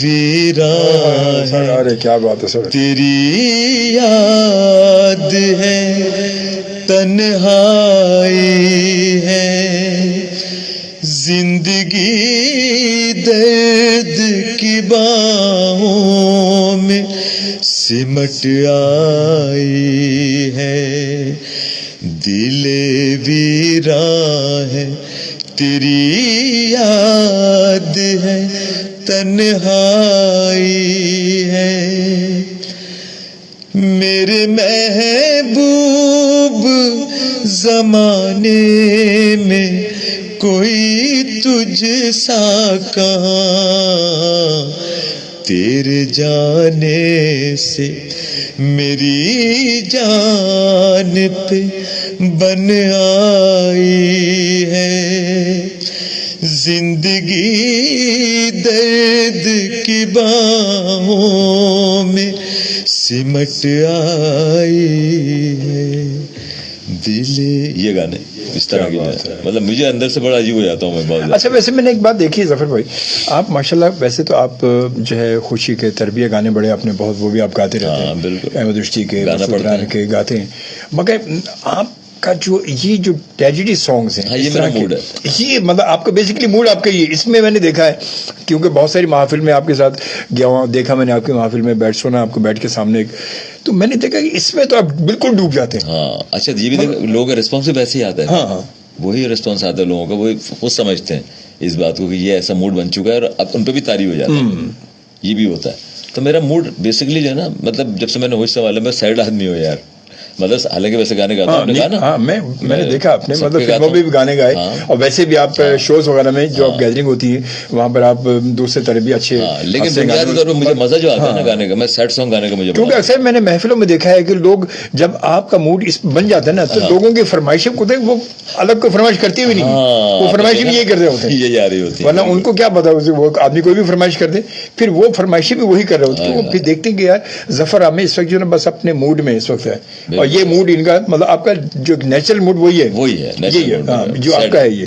ویران ہے, کیا بات ہے سر, تیری یاد ہے تنہائی ہے, زندگی درد کی باہوں میں سمٹ آئی ہے, دل ویران ہے تیری یاد ہے تنہائی ہے, میرے محبوب زمانے میں کوئی تجھ سا کہاں, تیرے جانے سے میری جان پہ بن آئی ہے, زندگی درد کی باہوں میں سمٹ آئی ہے, دل. یہ گانے اس طرح کی مطلب مجھے اندر سے بڑا عجیب ہو جاتا ہوں میں بہت. اچھا ویسے میں نے ایک بات دیکھی ہے ظفر بھائی, آپ ماشاءاللہ ویسے تو آپ جو ہے خوشی کے تربیہ گانے بڑے آپ نے بہت وہ بھی آپ گاتے رہتے ہیں. بالکل احمد رشدی کے کے گاتے ہیں, مگر آپ کا جو یہ جو ٹریجڈی سانگز ہیں یہ میرا موڈ ہے, یہ مطلب آپ کا بیسکلی موڈ آپ کا یہ اس میں میں نے دیکھا ہے کیونکہ بہت ساری محافل میں آپ کے ساتھ گیا ہوں, دیکھا میں نے آپ کی محافل میں بیٹھ سونا آپ کو بیٹھ کے سامنے ایک, تو میں نے دیکھا کہ اس میں تو آپ بالکل ڈوب جاتے ہیں. ہاں اچھا یہ بھی لوگوں کا رسپانس بھی ویسے ہی آتا ہے. ہاں وہی رسپانس آتا ہے لوگوں کا, وہ خود سمجھتے ہیں اس بات کو کہ یہ ایسا موڈ بن چکا ہے اور اب ان پہ بھی طاری ہو جاتا ہے. یہ بھی ہوتا ہے. تو میرا موڈ بیسکلی جو ہے نا, مطلب جب سے میں نے ہوش سنبھالا میں سیڈ آدمی ہوں یار, مطلب حالانکہ ویسے گانے گاتا ہوں. میں نے دیکھا آپ نے مطلب فلموں میں بھی گانے گائے, اور ویسے بھی آپ شوز وغیرہ میں جو آپ گیدرنگ ہوتی ہے وہاں پر آپ دوسرے طرح بھی اچھے. لیکن بنیادی طور پر مجھے مزہ جو آتا ہے نا گانے کا, میں سیڈ سانگ گانے کا مجھے, کیونکہ اکثر میں نے محفلوں میں دیکھا ہے کہ لوگ جب آپ کا موڈ بن جاتا ہے نا تو لوگوں کی فرمائشیں کو وہ الگ کوئی فرمائش کرتی ہوئی نہیں, وہ فرمائشیں بھی یہی کر رہے ہوتے ہیں, یہی آ رہی ہوتی ہے, ورنہ ان کو کیا پتا وہ آدمی کوئی بھی فرمائش کر دے پھر وہ فرمائشیں بھی وہی کر رہے ہوتے ہیں. وہ پھر دیکھتے ہیں کہ یار ظفر عامر اس وقت جو ہے نا بس اپنے موڈ میں اس وقت ہے, اور یہ موڈ ان کا مطلب آپ کا جو نیچرل موڈ وہی ہے جو آپ کا ہے, یہ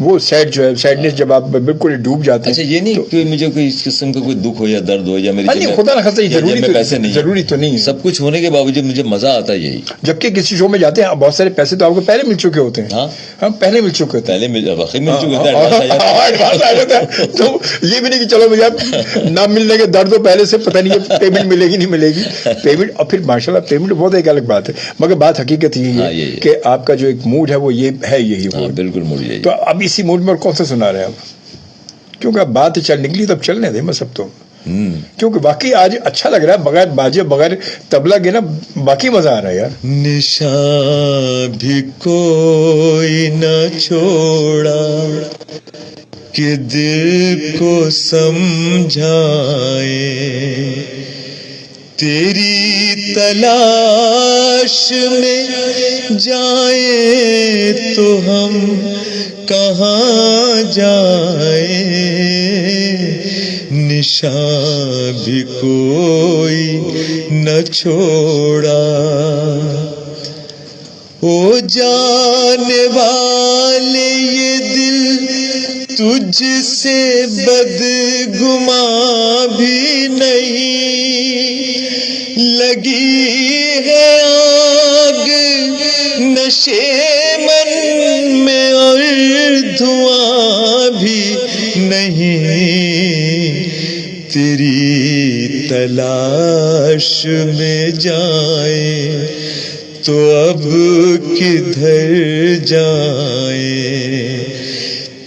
وہ سیڈ جو ہے سیڈنس جب آپ بالکل ڈوب جاتے ہیں. اچھا یہ نہیں کہ مجھے کوئی اس قسم کا کوئی دکھ ہو یا درد ہو یا میری خدا نہ خاصا ضروری تو نہیں ہے, سب کچھ ہونے کے باوجود مجھے مزہ آتا ہے یہی. جبکہ کسی شو میں جاتے ہیں بہت سارے پیسے تو آپ کو پہلے مل چکے ہوتے ہیں. ہاں پہلے مل چکے ہوتے ہیں, تو یہ بھی نہیں کہ چلو مجھے نہ ملنے کے درد ہو پہلے سے پتہ نہیں پیمنٹ ملے گی نہیں ملے گی پیمنٹ, اور پھر ماشاء اللہ پیمنٹ بہت ایک الگ بات ہے, مگر بات حقیقت یہ ہے کہ آپ کا جو ایک موڈ ہے وہ یہ ہے یہی بالکل موڈ یہی. تو اب اسی موڈ میں اور کون سا سنا رہے ہیں آپ, کیونکہ اب بات چل نکلی تو اب چلنے دیں بس اب تو, کیونکہ باقی آج اچھا لگ رہا ہے بغیر باجے بغیر تبلا کے نا باقی مزہ آ رہا ہے یار. نشان بھی کوئی نہ چھوڑا کہ دل کو سمجھائے, تیری تلاش میں جائیں تو ہم کہاں جائیں، نشان بھی کوئی نہ چھوڑا، او جانے والے یہ دل تجھ سے بدگماں بھی نہیں، لگی ہے آگ نشے من میں اور دھواں بھی نہیں، تیری تلاش میں جائیں تو اب کدھر جائیں،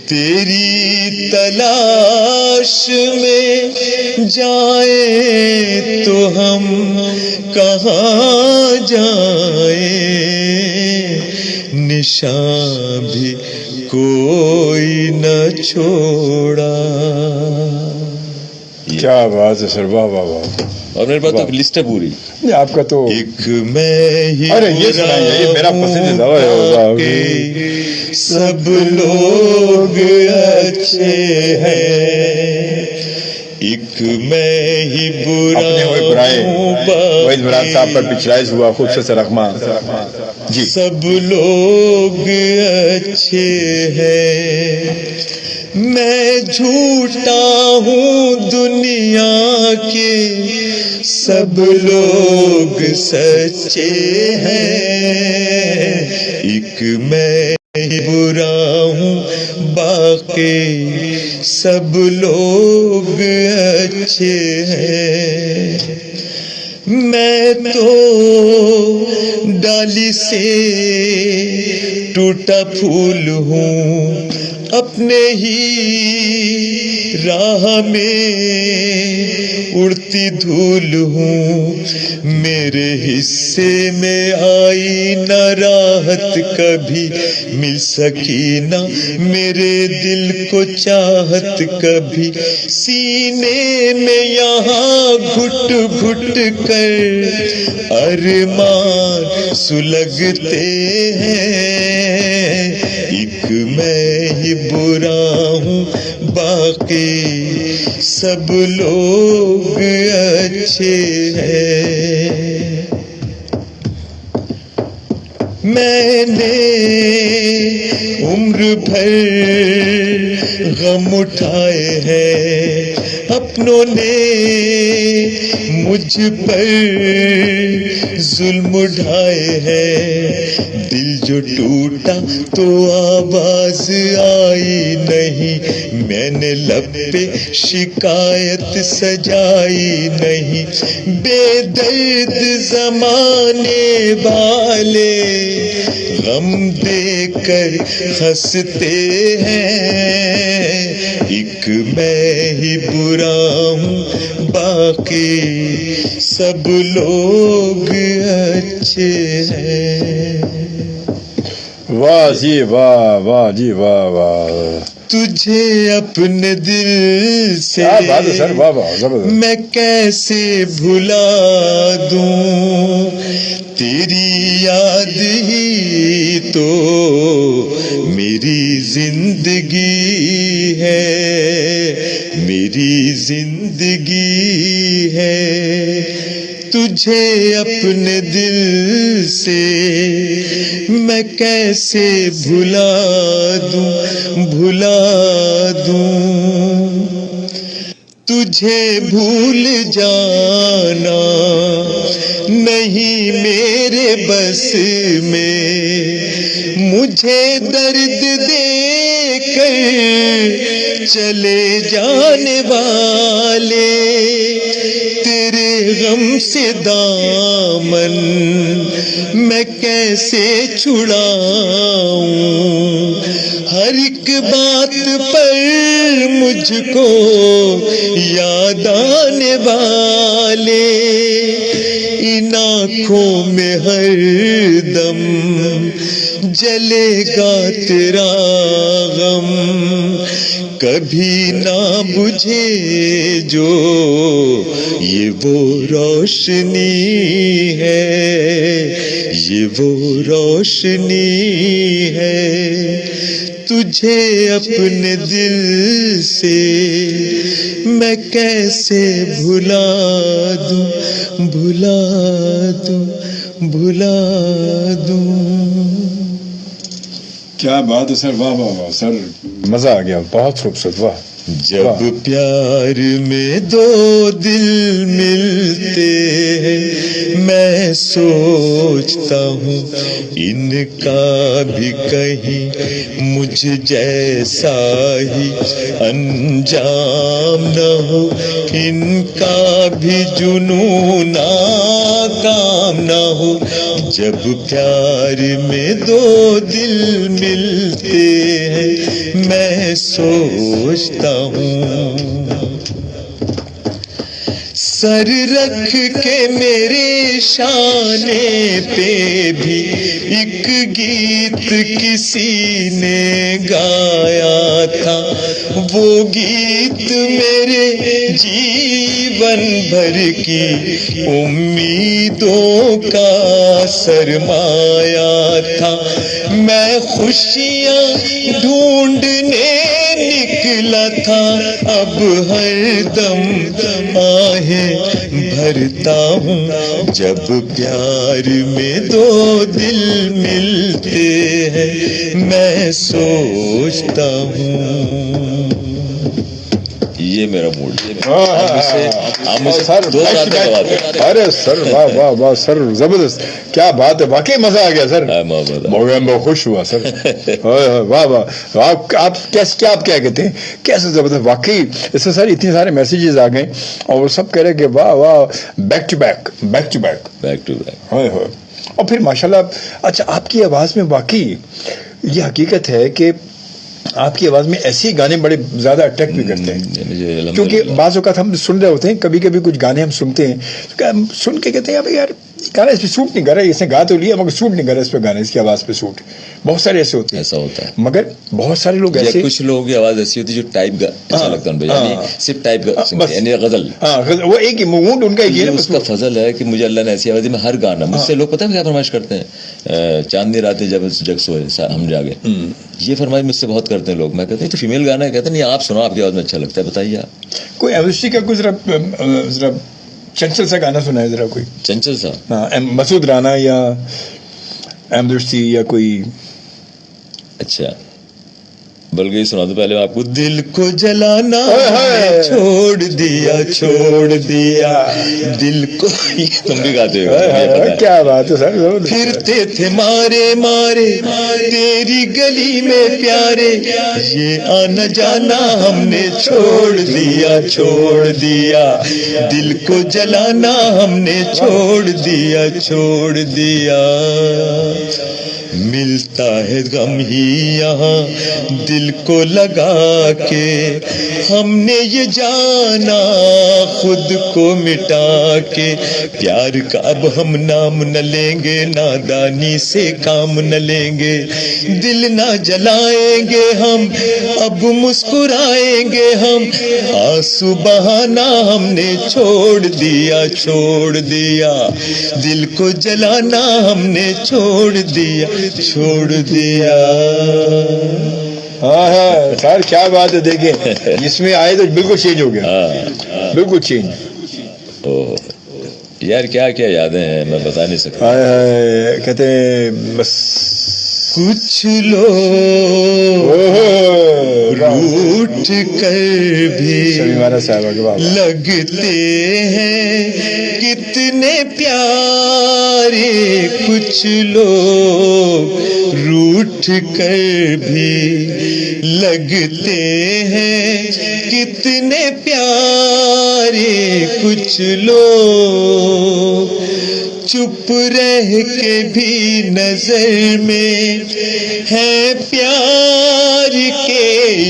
تیری تلاش میں جائیں تو ہم کہاں جائیں، نشان بھی کوئی نہ چھوڑا۔ کیا بات ہے سر، واہ واہ واہ۔ اور میرے پاس تو لسٹ ہے پوری، آپ کا تو ایک میں ہی ارے یہ سنائیے، یہ میرا پسندیدہ ہے۔ سب لوگ اچھے ہیں، ایک میں ہی برا ہوں، وحید بران صاحب پر پچھلائز ہوا خوبصورت رقمہ جی۔ سب لوگ اچھے ہیں، میں جھوٹا ہوں دنیا کے، سب لوگ سچے ہیں، ایک میں برا ہوں باقی سب لوگ اچھے ہیں، میں تو ڈالی سے ٹوٹا پھول ہوں، اپنے ہی راہ میں اڑتی دھول ہوں، میرے حصے میں آئی نہ راحت کبھی مل سکی نہ میرے دل کو چاہت کبھی، سینے میں یہاں گھٹ گھٹ کر ارمان سلگتے ہیں، ایک میں ہی برا ہوں باقی سب لوگ اچھے ہیں، میں نے عمر بھر غم اٹھائے ہیں، اپنوں نے مجھ پر ظلم ڈھائے ہیں، دل جو ٹوٹا تو آواز آئی نہیں، میں نے لب پہ شکایت سجائی نہیں، بے درد زمانے والے غم دے کر ہنستے ہیں، ایک میں ہی برا ہوں باقی سب لوگ اچھے ہیں۔ واہ جی واہ، واہ جی واہ واہ، تجھے اپنے دل سے کیا بات ہے سر، واہ واہ زبردست۔ میں کیسے بھلا دوں، تیری یاد ہی تو میری زندگی ہے، میری زندگی ہے، تجھے اپنے دل سے میں کیسے بھلا دوں، بھلا دوں، تجھے بھول جانا نہیں میرے بس میں، مجھے درد دے کر چلے جانے والے، تیرے غم سے دامن میں کیسے چھڑاؤں، ہر ایک بات پر مجھ کو یاد آنے والے، ان آنکھوں میں ہر دم جلے گا تیرا غم، کبھی نہ بجھے جو یہ وہ روشنی ہے، یہ وہ روشنی ہے، تجھے اپنے دل سے میں کیسے بھلا دوں، بھلا دوں، بھلا دوں۔ کیا بات ہے سر، واہ واہ واہ سر، مزہ آ گیا، بہت خوبصورت، واہ۔ جب پیار میں دو دل ملتے ہیں میں سوچتا ہوں ان کا بھی کہیں مجھ جیسا ہی انجام نہ ہو، ان کا بھی جنون ناکام نہ ہو۔ جب پیار میں دو دل ملتے ہیں میں سوچتا ہوں، سر رکھ کے میرے شانے پہ بھی ایک گیت کسی نے گایا تھا، وہ گیت میرے جیون بھر کی امیدوں کا سرمایہ تھا۔ میں خوشیاں ڈھونڈنے نکلا تھا، اب ہر دم آہیں بھرتا ہوں۔ جب پیار میں دو دل ملتے ہیں میں سوچتا ہوں۔ یہ میرا موڈ ہے۔ ارے سر واہ واہ واہ سر، زبردست، کیا بات ہے، واقعی مزہ آ گیا سر، بہت خوش ہوا سر، واہ واہ۔ آپ کیا آپ کیا کہتے ہیں، کیسے زبردست، واقعی اس سے سر اتنے سارے میسیجز آ گئے اور وہ سب کہہ رہے کہ واہ واہ، back to back, back to back, back to back. اور پھر ماشاءاللہ، اچھا آپ کی آواز میں واقعی یہ حقیقت ہے کہ آپ کی آواز میں ایسے گانے بڑے زیادہ اٹریکٹ بھی کرتے ہیں، کیونکہ بعض اوقات ہم سن رہے ہوتے ہیں، کبھی کبھی کچھ گانے ہم سنتے ہیں ہم سن کے کہتے ہیں یار گانا اس پہ سوٹ نہیں کر رہا ہے، اس نے گا تو لیا مگر سوٹ نہیں کر رہا اس پہ گانا، اس کی آواز پہ سوٹ۔ بہت سارے ایسے ہوتے ہیں، ایسا ہوتا ہے، مگر بہت سارے لوگ ایسے، کچھ لوگوں کی آواز ایسی ہوتی ہے جو ٹائپ کا اچھا لگتا ہے ان پہ، یعنی صرف ٹائپ کا، یعنی غزل، وہ ایک ہی موڈ ان کا ایک ہے، اس کا فضل ہے کہ مجھے اللہ نے ایسی آواز دی، میں ہر گانا، مجھ سے لوگ پتہ ہے کیا فرمائش کرتے ہیں، چاندنی راتیں جب جگ سوئے ہم جاگے، یہ فرمائش مجھ سے بہت کرتے ہیں لوگ۔ میں کہتے ہیں تو فیمیل گانا ہے، کہتے ہیں نہیں آپ سنو، آپ کی آواز میں اچھا لگتا ہے، بتائیے آپ کوئی اسی کا کچھ ذرا چنچل سا گانا سنا ہے ذرا کوئی، چنچل سا، مسعود رانا یا احمد رشدی یا کوئی، اچھا بلکہ یہ سنا دو پہلے آپ کو۔ دل کو جلانا چھوڑ دیا، چھوڑ دیا دل کو، تم بھی گاتے ہو، کیا بات ہے سر، پھرتے تھے مارے مارے تیری گلی میں پیارے، یہ آنا جانا ہم نے چھوڑ دیا، چھوڑ دیا دل کو جلانا ہم نے چھوڑ دیا، چھوڑ دیا۔ ملتا ہے غم ہی یہاں دل کو لگا کے، ہم نے یہ جانا خود کو مٹا کے، پیار کا اب ہم نام نہ لیں گے، نادانی سے کام نہ لیں گے، دل نہ جلائیں گے ہم، اب مسکرائیں گے ہم، آنسو بہانا ہم نے چھوڑ دیا، چھوڑ دیا دل کو جلانا ہم نے چھوڑ دیا، چھوڑ دیا۔ ہاں ہاں سر کیا بات ہے، دیکھیں اس میں آئے تو بالکل چینج ہو گیا، بالکل چینج۔ یار کیا کیا یادیں ہیں، میں بتا نہیں سکتا۔ کہتے ہیں بس کچھ لوگ روٹ کر بھی لگتے ہیں کتنے پیارے، کچھ لوگ روٹ کر بھی لگتے ہیں کتنے پیارے، کچھ لوگ چپ رہ کے بھی نظر میں ہے پیار کے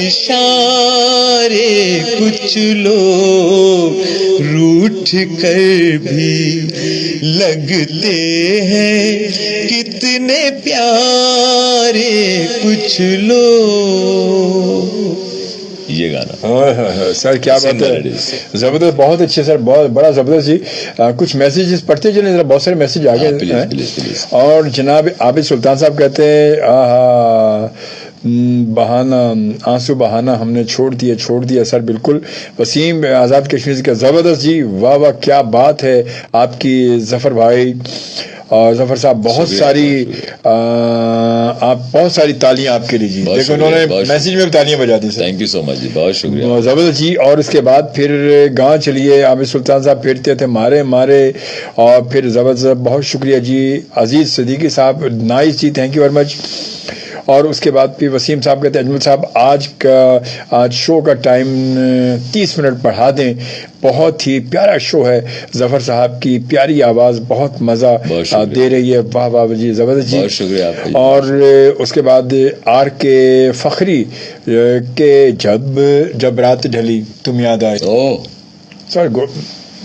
اشارے، کچھ لوگ روٹھ کر بھی لگتے ہیں کتنے پیارے، کچھ لوگ یہ گانا. سر کیا بات ہے, زبردست, بہت اچھے سر, بہت بڑا زبردست جی. کچھ میسیجز پڑھتے چلیں ذرا, بہت سارے میسیج آ گئے. اور جناب عابد سلطان صاحب کہتے ہیں بہانہ آنسو بہانہ ہم نے چھوڑ دیا سر. بالکل. وسیم آزاد کشمیر کا زبردست جی, واہ واہ کیا بات ہے آپ کی ظفر بھائی. اور ظفر صاحب بہت ساری آپ بہت ساری تالیاں آپ کے لیے جی. دیکھو انہوں نے میسیج میں بھی تالیاں بجا دی سر. تھینک یو سو مچ جی, بہت شکریہ. زبردست جی. اور اس کے بعد پھر گاؤں چلیے, عابد سلطان صاحب پھیرتے تھے مارے. اور پھر زبردست, بہت شکریہ جی. عزیز صدیقی صاحب نائس جی, تھینک یو ویری مچ. اور اس کے بعد پھر وسیم صاحب کہتے ہیں اجمل صاحب آج شو کا ٹائم 30 منٹ بڑھا دیں, بہت ہی پیارا شو ہے. ظفر صاحب کی پیاری آواز بہت مزہ دے رہی ہے. واہ واہ جی, زبردست جی, بہت شکریہ آپ کا. اور اس کے بعد آر کے فخری کہ جب رات ڈھلی تم یاد آئے. سر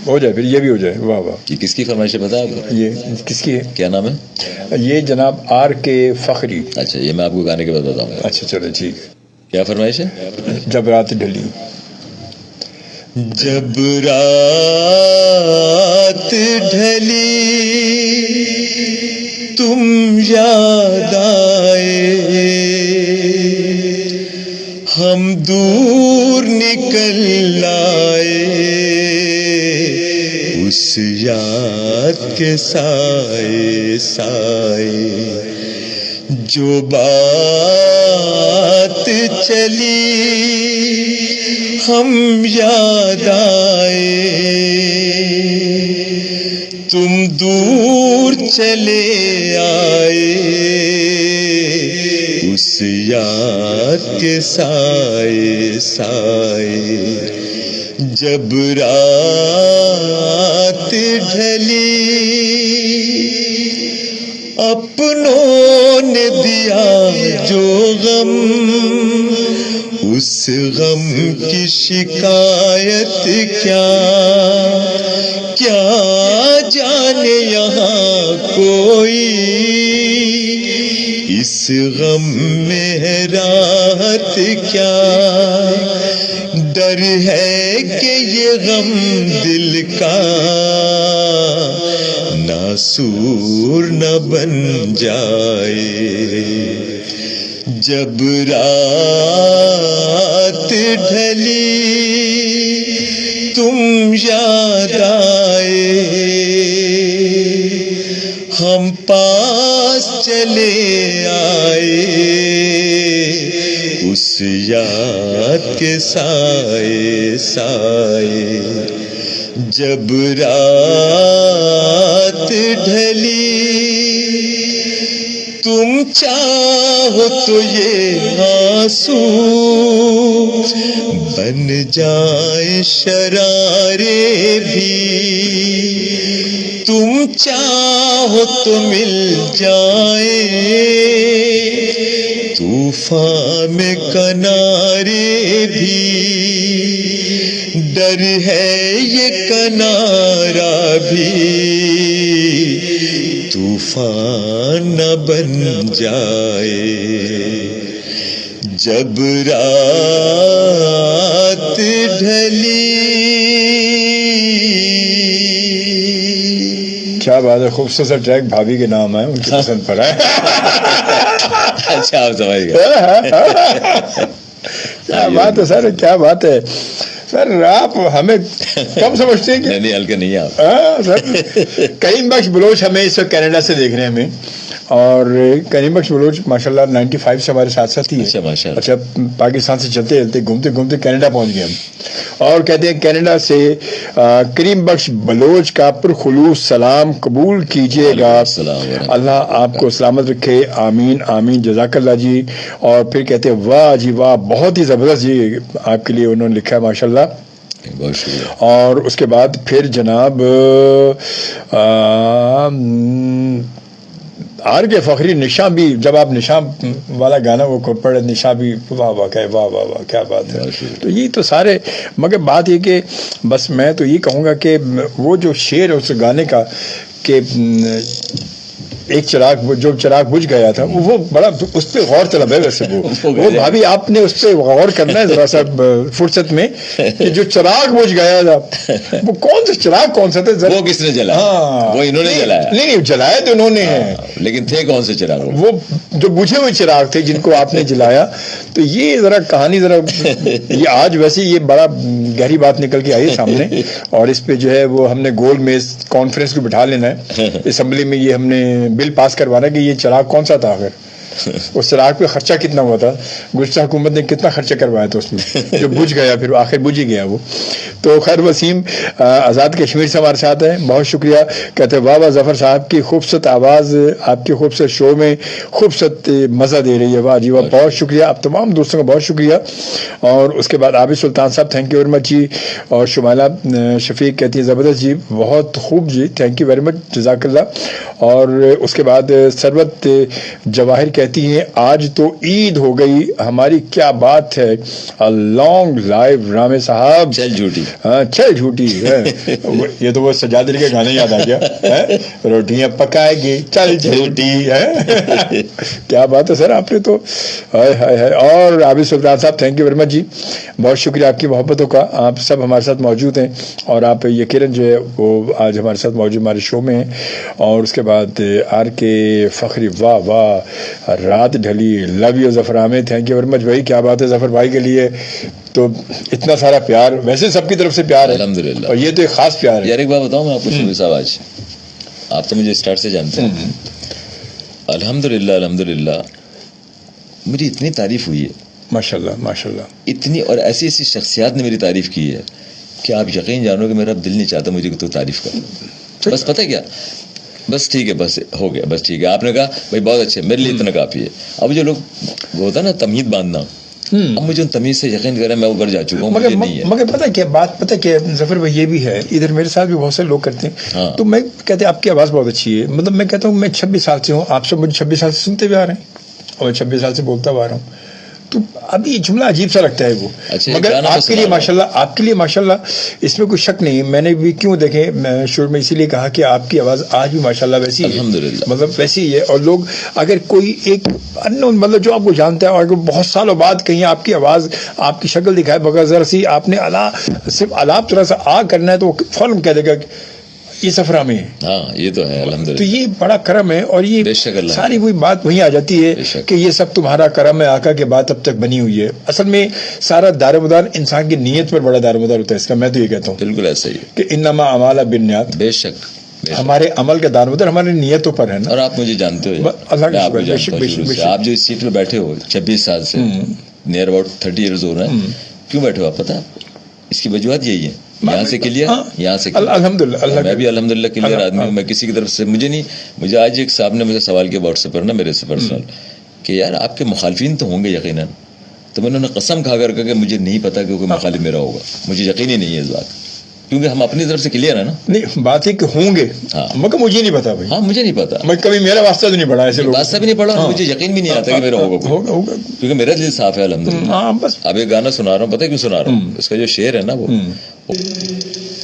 ہو جائے, پھر یہ بھی ہو جائے. واہ واہ. یہ کس کی فرمائش ہے پتا ہے آپ کو؟ یہ کس کی ہے, کیا نام ہے؟ یہ جناب آر کے فخری. اچھا, یہ میں آپ کو گانے کے بعد بتاؤں گا. اچھا چلو ٹھیک ہے. کیا فرمائش ہے؟ جب رات ڈھلی. جب رات ڈھلی تم یاد آئے, ہم دور نکل آئے اس یاد کے سائے سائے. جو بات چلی ہم یاد آئے, تم دور چلے آئے اس یاد کے سائے سائے. جب رات ڈھلی اپنوں نے دیا جو غم, اس غم کی شکایت کیا جانے یہاں کوئی, اس غم میں ہے راحت کیا. ڈر ہے کہ یہ غم دل کا ناسور نہ بن جائے. جب رات ڈھلی تم یاد آئے, ہم پاس چلے آئے اس یاد کے سائے سائے. جب رات ڈھلی تم چاہو تو یہ آنسو بن جائے شرارے بھی, تم چاہو تو مل جائے طوفان میں کنارے بھی. ڈر ہے یہ کنارہ بھی طوفان نہ بن جائے. جب رات ڈھلی. کیا بات ہے, خوبصورت ٹریک بھابھی کے نام ہے, ان کی پسند پر ہے. اچھا آپ سمجھ گئے. کیا بات ہے سر, کیا بات ہے سر, آپ ہمیں کم سمجھتے ہیں کہ نہیں ہلکے نہیں آپ. سر کریم بخش بلوچ ہمیں اس وقت کینیڈا سے دیکھ رہے ہیں ہمیں, اور کریم بخش بلوچ ماشاءاللہ 95 سے ہمارے ساتھ ساتھ ہی ہے. اچھا پاکستان سے چلتے چلتے گھومتے گھومتے کینیڈا پہنچ گئے ہم, اور کہتے ہیں کینیڈا سے کریم بخش بلوچ کا پرخلوص سلام قبول کیجیے گا, اللہ آپ کو سلامت رکھے, آمین آمین, جزاک اللہ جی. اور پھر کہتے ہیں واہ جی واہ, بہت ہی زبردست جی آپ کے لیے انہوں نے لکھا ہے ماشاءاللہ. اور اس کے بعد پھر جناب آر کے فخری نشاں بھی, جب آپ نشاں والا گانا وہ پڑھے نشاں بھی, واہ واہ واہ واہ واہ کیا بات ہے. تو یہ تو سارے, مگر بات یہ کہ بس میں تو یہ کہوں گا کہ وہ جو شعر ہے اس گانے کا کہ ایک چراغ جو چراغ بجھ گیا تھا وہ بڑا اس پہ غور طلب ہے ویسے وہ بھابھی آپ نے اس پہ غور کرنا ہے ذرا سا فرصت میں کہ جو چراغ بجھ گیا تھا وہ کون سا چراغ کون سا تھا وہ کس نے جلایا؟ وہ انہوں نے جلایا؟ نہیں جلایا تو انہوں نے ہے لیکن تھے کون سے چراغ؟ وہ جو بجھے ہوئے چراغ تھے جن کو آپ نے جلایا. تو یہ ذرا کہانی ذرا یہ آج ویسے یہ بڑا گہری بات نکل کے آئی ہے سامنے اور اس پہ جو ہے وہ ہم نے گول میز کانفرنس کو بٹھا لینا ہے اسمبلی میں. یہ ہم نے بل پاس کروانا کہ یہ چراغ کون سا تھا آخر اس چراغ پہ خرچہ کتنا ہوا تھا گزشتہ حکومت نے کتنا خرچہ کروایا تھا اس میں جو بجھ گیا پھر آخر بجھ ہی گیا وہ. تو خیر وسیم آزاد کشمیر سے ہمارے ساتھ ہیں بہت شکریہ. کہتے ہیں واہ واہ ظفر صاحب کی خوبصورت آواز آپ کے خوبصورت شو میں خوبصورت مزہ دے رہی ہے. واہ جی واہ بہت شکریہ. آپ تمام دوستوں کا بہت شکریہ. اور اس کے بعد عابد سلطان صاحب تھینک یو ویری مچ جی. اور شمائلہ شفیق کہتی ہے زبردست جی بہت خوب جی تھینک یو ویری مچ جزاک اللہ. اور اس کے بعد سروت جواہر کہتی ہیں آج تو عید ہو گئی ہماری کیا بات ہے. لانگ لائف رامے صاحب. چل جھوٹی. ہاں چل جھوٹی. یہ تو وہ سجاد علی کے گانے یاد آ گیا روٹیاں پکائے گی چل جھوٹی. کیا بات ہے سر آپ نے تو. اور عابد سلطان صاحب تھینک یو ویری مچ جی بہت شکریہ آپ کی محبتوں کا. آپ سب ہمارے ساتھ موجود ہیں اور آپ یقیناً جو ہے وہ آج ہمارے ساتھ موجود ہمارے شو میں ہیں. اور اس کے بعد آر کے فخری واہ واہ رات ڈھلی لو یو Zafar Ahmed thank you very much بھائی. کیا بات ہے ظفر بھائی کے لیے تو اتنا سارا پیار ویسے سب کی طرف سے پیار ہے الحمدللہ اور یہ تو ایک خاص پیار ہے. یار ایک بات بتاؤں میں آپ کو شفیع صاحب آج آپ تو مجھے اسٹارٹ سے جانتے ہیں الحمدللہ مجھے اتنی تعریف ہوئی ہے ماشاء اللہ ماشاء اللہ اتنی اور ایسی ایسی شخصیات نے میری تعریف کی ہے کہ آپ یقین جانو کہ میرا دل نہیں چاہتا مجھے تو تعریف کرو. بس پتہ کیا بس ٹھیک ہے بس ہو گیا بس ٹھیک ہے آپ نے کہا بھائی بہت اچھے میرے لیے اتنا کافی ہے. اب جو لوگ وہ ہوتا ہے نا تمہید باندھنا اب مجھے ان تمیز سے یقین کریں میں اوپر جا چکا ہوں مجھے نہیں ہے. مگر پتہ کیا بات پتہ کیا ظفر بھائی یہ بھی ہے ادھر میرے ساتھ بھی بہت سے لوگ کرتے ہیں تو میں کہتے ہیں آپ کی آواز بہت اچھی ہے مطلب میں کہتا ہوں میں 26 سال سے ہوں آپ سب مجھے 26 سال سے سنتے ہوئے آ رہے ہیں اور 26 سال سے بولتا ہوا آ رہا ہوں تو اب یہ جملہ عجیب سا لگتا ہے وہ. مگر آپ کے لیے ماشاءاللہ اس میں کوئی شک نہیں. میں نے بھی کیوں دیکھیں شروع میں اسی لیے کہا کہ آپ کی آواز آج بھی ماشاءاللہ ویسی ہے الحمدللہ مطلب ویسی ہی ہے. اور لوگ اگر کوئی ایک مطلب جو آپ کو جانتا ہے اور بہت سالوں بعد کہیں آپ کی آواز آپ کی شکل دکھائے بغیر ذرا سی آپ نے صرف الاپ تھوڑا سا آ کرنا ہے تو فوراً کہہ دے گا یہ سفرہ میں ہے. ہاں یہ تو ہے الحمدللہ. تو یہ بڑا کرم ہے اور یہ ساری کوئی بات وہیں آ جاتی ہے کہ یہ سب تمہارا کرم ہے آقا کے بعد اب تک بنی ہوئی ہے. اصل میں سارا دار و مدار انسان کی نیت پر بڑا دار و مدار ہوتا ہے اس کا. میں تو یہ کہتا ہوں بالکل ایسا ہی کہ انما اعمال بالنیات. بے شک ہمارے عمل کا دار و مدار ہماری نیتوں پر ہے نا. اور آپ مجھے جانتے ہو آپ جو اس سیٹ پہ بیٹھے ہو 26 سال سے نیئر اباؤٹ 30 ایئرز ہو رہے ہیں کیوں بیٹھے ہو آپ پتہ اس کی وجوہات یہی ہے. یہاں سے کلیئر یہاں سے الحمدللہ میں بھی الحمدللہ کلیئر آدمی ہوں. میں کسی کی طرف سے مجھے آج ایک صاحب نے مجھے سوال کیا واٹس ایپ پر نا میرے سے پرسنل کہ یار آپ کے مخالفین تو ہوں گے یقیناً. تو میں نے قسم کھا کر کہ مجھے نہیں پتا کہ کوئی مخالف میرا ہوگا. مجھے یقین ہی نہیں ہے اس بات کیونکہ ہم اپنی طرف سے کلیئر ہے نا. نہیں بات ہے کہ ہوں گے مگر مجھے نہیں پتا بھائی. ہاں مجھے نہیں پتا میں کبھی میرا واسطہ تو نہیں پڑھا ایسے واسطہ بھی نہیں پڑھا اور مجھے یقین بھی نہیں آتا کہ میرا ہوگا کیونکہ میرا دل صاف ہے الحمدللہ. بس اب ایک گانا سنا رہا ہوں پتہ کیوں سنا رہا ہوں اس کا جو شعر ہے نا وہ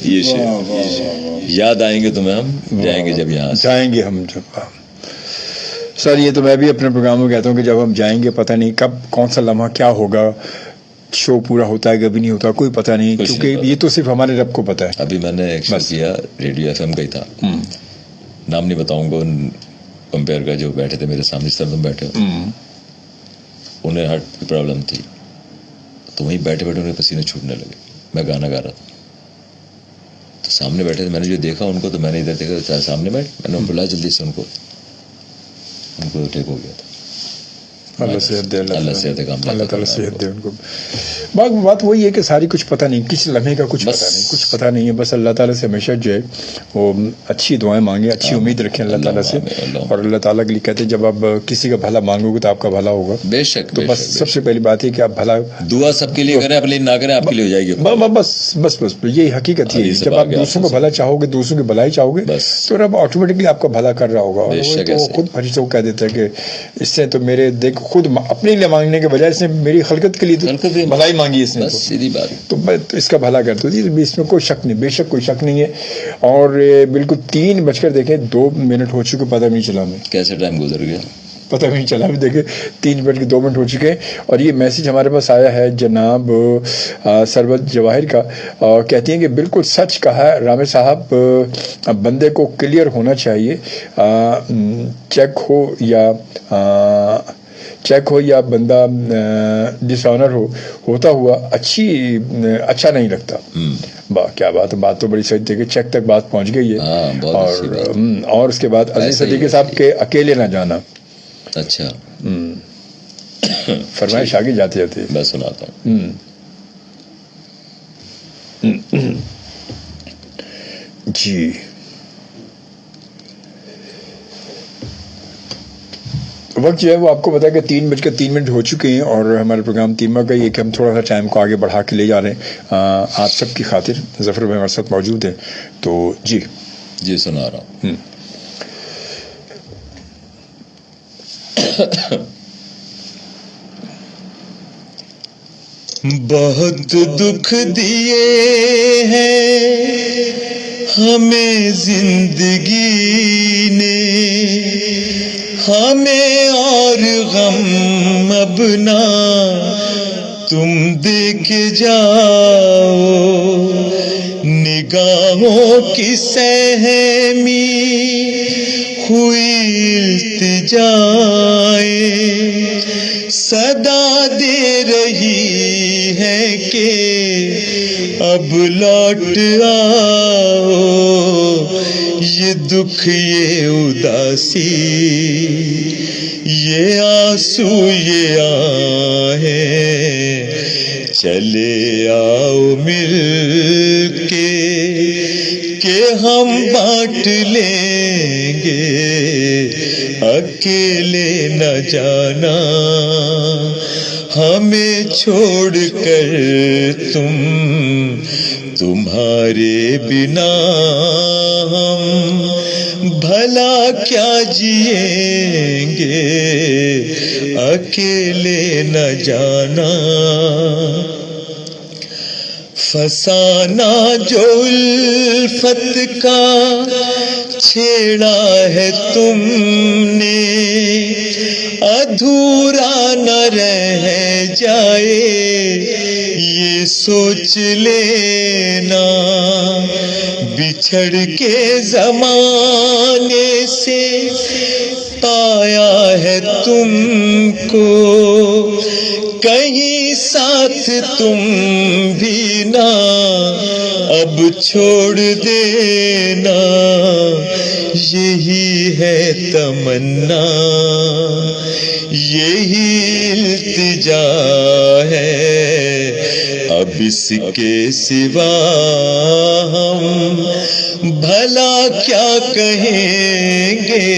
یہ شعر یاد آئیں گے تمہیں ہم جائیں گے جب یہاں جائیں گے ہم جب. سر یہ تو میں بھی اپنے پروگرام میں کہتا ہوں کہ جب ہم جائیں گے پتہ نہیں کب کون سا لمحہ کیا ہوگا. شو پورا ہوتا ہے کبھی نہیں ہوتا کوئی پتہ نہیں کیونکہ یہ تو صرف ہمارے رب کو پتہ ہے. ابھی میں نے ایک شو کیا ریڈیو FM کا ہی تھا نام نہیں بتاؤں گا ان کمپیئر کا جو بیٹھے تھے میرے سامنے سر تم بیٹھے انہیں ہارٹ کی پرابلم تھی تو وہیں بیٹھے بیٹھے انہیں پسینے چھوٹنے لگے. میں گانا گا رہا تھا تو سامنے بیٹھے تھے میں نے جو دیکھا ان کو تو میں نے ادھر دیکھا سامنے بیٹھ میں نے بلایا جلدی سے ان کو ٹیک ہو گیا تھا. اللہ صحت دے اللہ تعالیٰ صحت دے ان کو. بات وہی ہے کہ ساری کچھ پتہ نہیں کس لمحے کا کچھ پتہ نہیں ہے. بس اللہ تعالیٰ سے ہمیشہ جو ہے وہ اچھی دعائیں مانگیں اچھی امید رکھیں اللہ تعالیٰ سے. اور اللہ تعالیٰ کے لیے کہتے ہیں جب آپ کسی کا بھلا مانگو گے تو آپ کا بھلا ہوگا. بے شک. تو بس سب سے پہلی بات ہے کہ آپ بھلا دعا سب کے لیے کریں اپنے لیے نہ کریں آپ کے لیے ہو جائے گی. بس یہی حقیقت ہے. جب آپ دوسروں کو بھلا چاہو گے دوسروں کی بھلائی چاہو گے تو رب آٹومیٹکلی آپ کا بھلا کر رہا ہوگا. اور وہ خود فرشتوں کو کہہ دیتا ہے کہ اس سے تو میرے دیکھ خود اپنے لیے مانگنے کے بجائے اس نے میری خلقت کے لیے بھلائی مانگی اس نے بس سیدھی بات. تو میں تو اس کا بھلا کرتا ہوں. اس میں کوئی شک نہیں, بے شک کوئی شک نہیں ہے. اور بالکل 3 بج کر 2 منٹ ہو چکے, پتہ نہیں چلا میں کیسے ٹائم گزر گیا, پتہ نہیں چلا. ابھی دیکھیں 3:02 ہو چکے ہیں. اور یہ میسج ہمارے پاس آیا ہے جناب سربت جواہر کا, کہتی ہیں کہ بالکل سچ کہا ہے رامے صاحب, بندے کو کلیئر ہونا چاہیے, چیک ہو یا بندہ ڈس آنر ہوتا ہوا اچھا نہیں لگتا. کیا بات ہے, بات تو بڑی صحیح تھی کہ چیک تک بات پہنچ گئی ہے. اور اس کے بعد عزیز صدیقی صاحب کے اکیلے نہ جانا. اچھا فرمائش آگے جاتے جاتے میں سناتا ہوں. جی وقت جو ہے وہ آپ کو پتا ہے کہ 3:03 ہو چکے ہیں. اور ہمارے پروگرام تیمہ کا یہ کہ ہم تھوڑا سا ٹائم کو آگے بڑھا کے لے جا رہے ہیں آپ سب کی خاطر. ظفر بھائی ہمارے ساتھ موجود ہیں, تو جی سنا رہا ہوں. بہت دکھ دیے ہیں ہمیں زندگی نے, ہمیں اور غم اب نہ تم دے کے جاؤ. نگاہوں کی سہمی ہوئی التجائے صدا دے رہی ہے کہ اب لوٹ آؤ. یہ دکھ یہ اداسی یہ آنسو یہ آہیں چلے آؤ مل کے کہ ہم بانٹ لیں گے, اکیلے نہ جانا ہمیں چھوڑ کر تمہارے بنا ہم بھلا کیا جئیں گے, اکیلے نہ جانا. فسانہ جو الفت کا چھیڑا ہے تم نے, ادھورا نہ رہ جائے یہ سوچ لینا. بچھڑ کے زمانے سے پایا ہے تم کو, کہیں ساتھ تم بھی نہ اب چھوڑ دینا. یہی ہے تمنا یہی التجا ہے, اب اس کے سوا ہم بھلا کیا کہیں گے,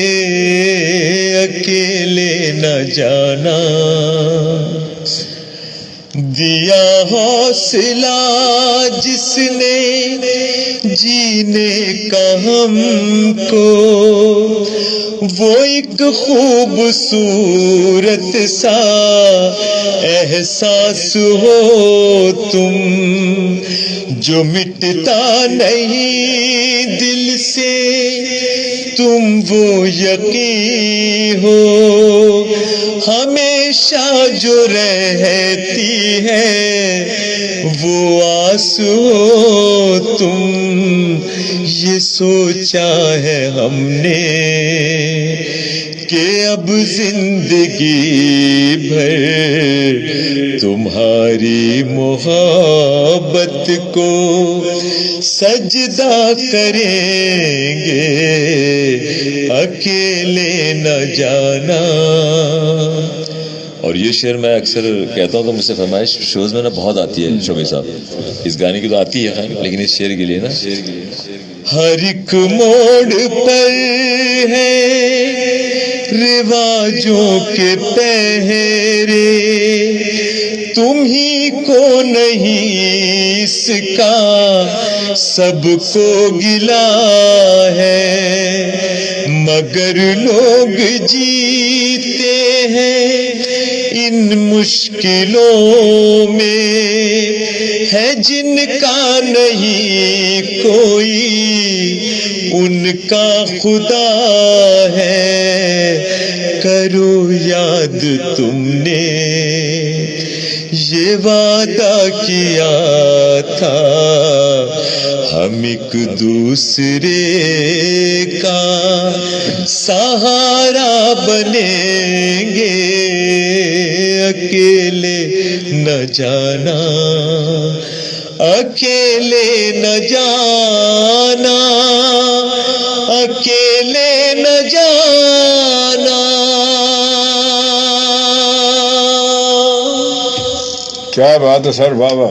اکیلے نہ جانا. دیا حوصلہ جس نے جینے کا ہم کو, وہ ایک خوبصورت سا احساس ہو تم, جو مٹتا نہیں دل سے تم وہ یقین ہو. ہمیشہ جو رہتی ہے وہ آس ہو تم, یہ سوچا ہے ہم نے کہ اب زندگی بھر تمہاری محبت کو سجدہ کریں گے, اکیلے نہ جانا. اور یہ شعر میں اکثر کہتا ہوں تو مجھ سے فرمائش شوز میں نا بہت آتی ہے شوقی صاحب. اس گانے کی تو آتی ہے لیکن اس شعر کے لیے نا ہر ایک موڑ پر ہے رواجوں کے پہرے, تم ہی کو نہیں اس کا سب کو گلا ہے, مگر لوگ جیتے ہیں ان مشکلوں میں ہے جن کا نہیں کوئی ان کا خدا ہے. کرو یاد تم نے یہ وعدہ کیا تھا ہم ایک دوسرے کا سہارا بنیں گے. اکیلے نہ جانا اکیلے نہ جانا اکیلے نہ جانا. کیا بات ہے سر, واہ واہ,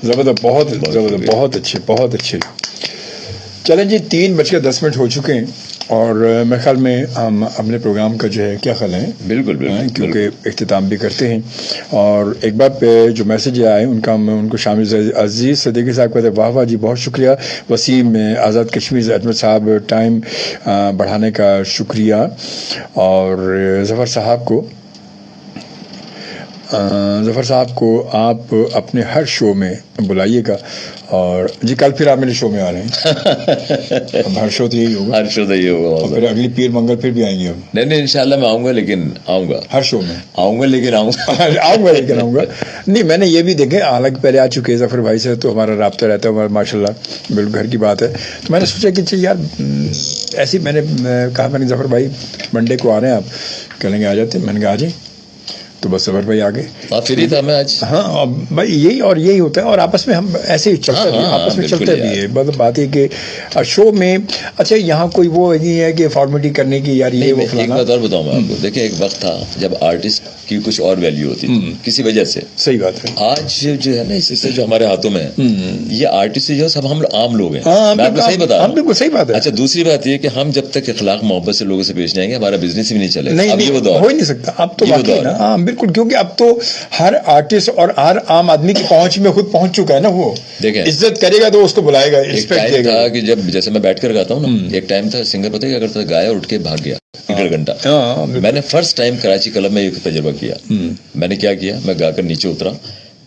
زبردست, بہت زبردست, بہت اچھے, بہت اچھے. چلیں جی 3:10 ہو چکے ہیں اور میرے خیال میں ہم اپنے پروگرام کا جو ہے کیا خیال ہے, بالکل بالکل, کیونکہ اختتام بھی کرتے ہیں. اور ایک بار پہ جو میسج آئے ان کا میں ان کو شامل. عزیز صدیقی صاحب کہتے ہیں واہ واہ جی بہت شکریہ. وسیم آزاد کشمیر احمد صاحب ٹائم بڑھانے کا شکریہ. اور ظفر صاحب کو آپ اپنے ہر شو میں بلائیے گا. اور جی کل پھر آپ میرے شو میں آ رہے ہیں, اب ہر شو تو یہی ہوگا, ہر شو تو یہ ہوگا. پھر اگلی پیر منگل پھر بھی آئیں گے ہم. نہیں انشاءاللہ میں آؤں گا, لیکن آؤں گا ہر شو میں آؤں گا, لیکن آؤں گا. نہیں میں نے یہ بھی دیکھے, حالانکہ پہلے آ چکے ہیں ظفر بھائی سے تو ہمارا رابطہ رہتا ہے, ہمارا ماشاء اللہ بالکل گھر کی بات ہے. تو میں نے سوچا کہ یار ایسی میں نے کہا, میں نے ظفر بھائی منڈے کو آ رہے ہیں آپ, کہیں گے آ جاتے. میں نے کہا آ جائیں, تو بس ظفر بھائی آگے فری تھا میں آج. ہاں بھائی یہی اور یہی ہوتا ہے, اور آپس میں ہم ایسے ہی چلتے ہیں, آپس میں چلتے بھی ہے. مطلب بات ہے کہ شو میں اچھا یہاں کوئی وہ نہیں ہے کہ فارمیلٹی کرنے کی یار یہ وہ ایک بات اور بتاؤں میں آپ کو. دیکھیں ایک وقت تھا جب آرٹسٹ کی کچھ اور ویلیو ہوتی تھی کسی وجہ سے. صحیح بات ہے. آج جو ہے نا اس سے جو ہمارے ہاتھوں میں یہ آرٹسٹ جو سب ہم عام لوگ ہیں. میں آپ کو صحیح بتا رہا ہوں, بالکل صحیح بات ہے. اچھا دوسری بات یہ کہ ہم جب تک اخلاق محبت سے لوگوں سے پیش جائیں گے ہمارا بزنس بھی نہیں چلے گا. نہیں ہو ہی نہیں سکتا اب تو ہاں بالکل, کیونکہ اب تو ہر آرٹسٹ اور ہر عام آدمی کی پہنچ میں خود پہنچ چکا ہے نا. وہ دیکھیں عزت کرے گا تو اس کو بلائے گا, رسپیکٹ دے گا. کہ جب جیسے میں بیٹھ کر گاتا ہوں نا, ایک ٹائم تھا سنگر پتہ کیا کرتا تھا, گایا اٹھ کے بھاگ گیا 1.5 گھنٹہ. میں نے فرسٹ ٹائم کراچی کلب میں یہ تجربہ کیا. میں نے کیا کیا, میں گا کر نیچے اترا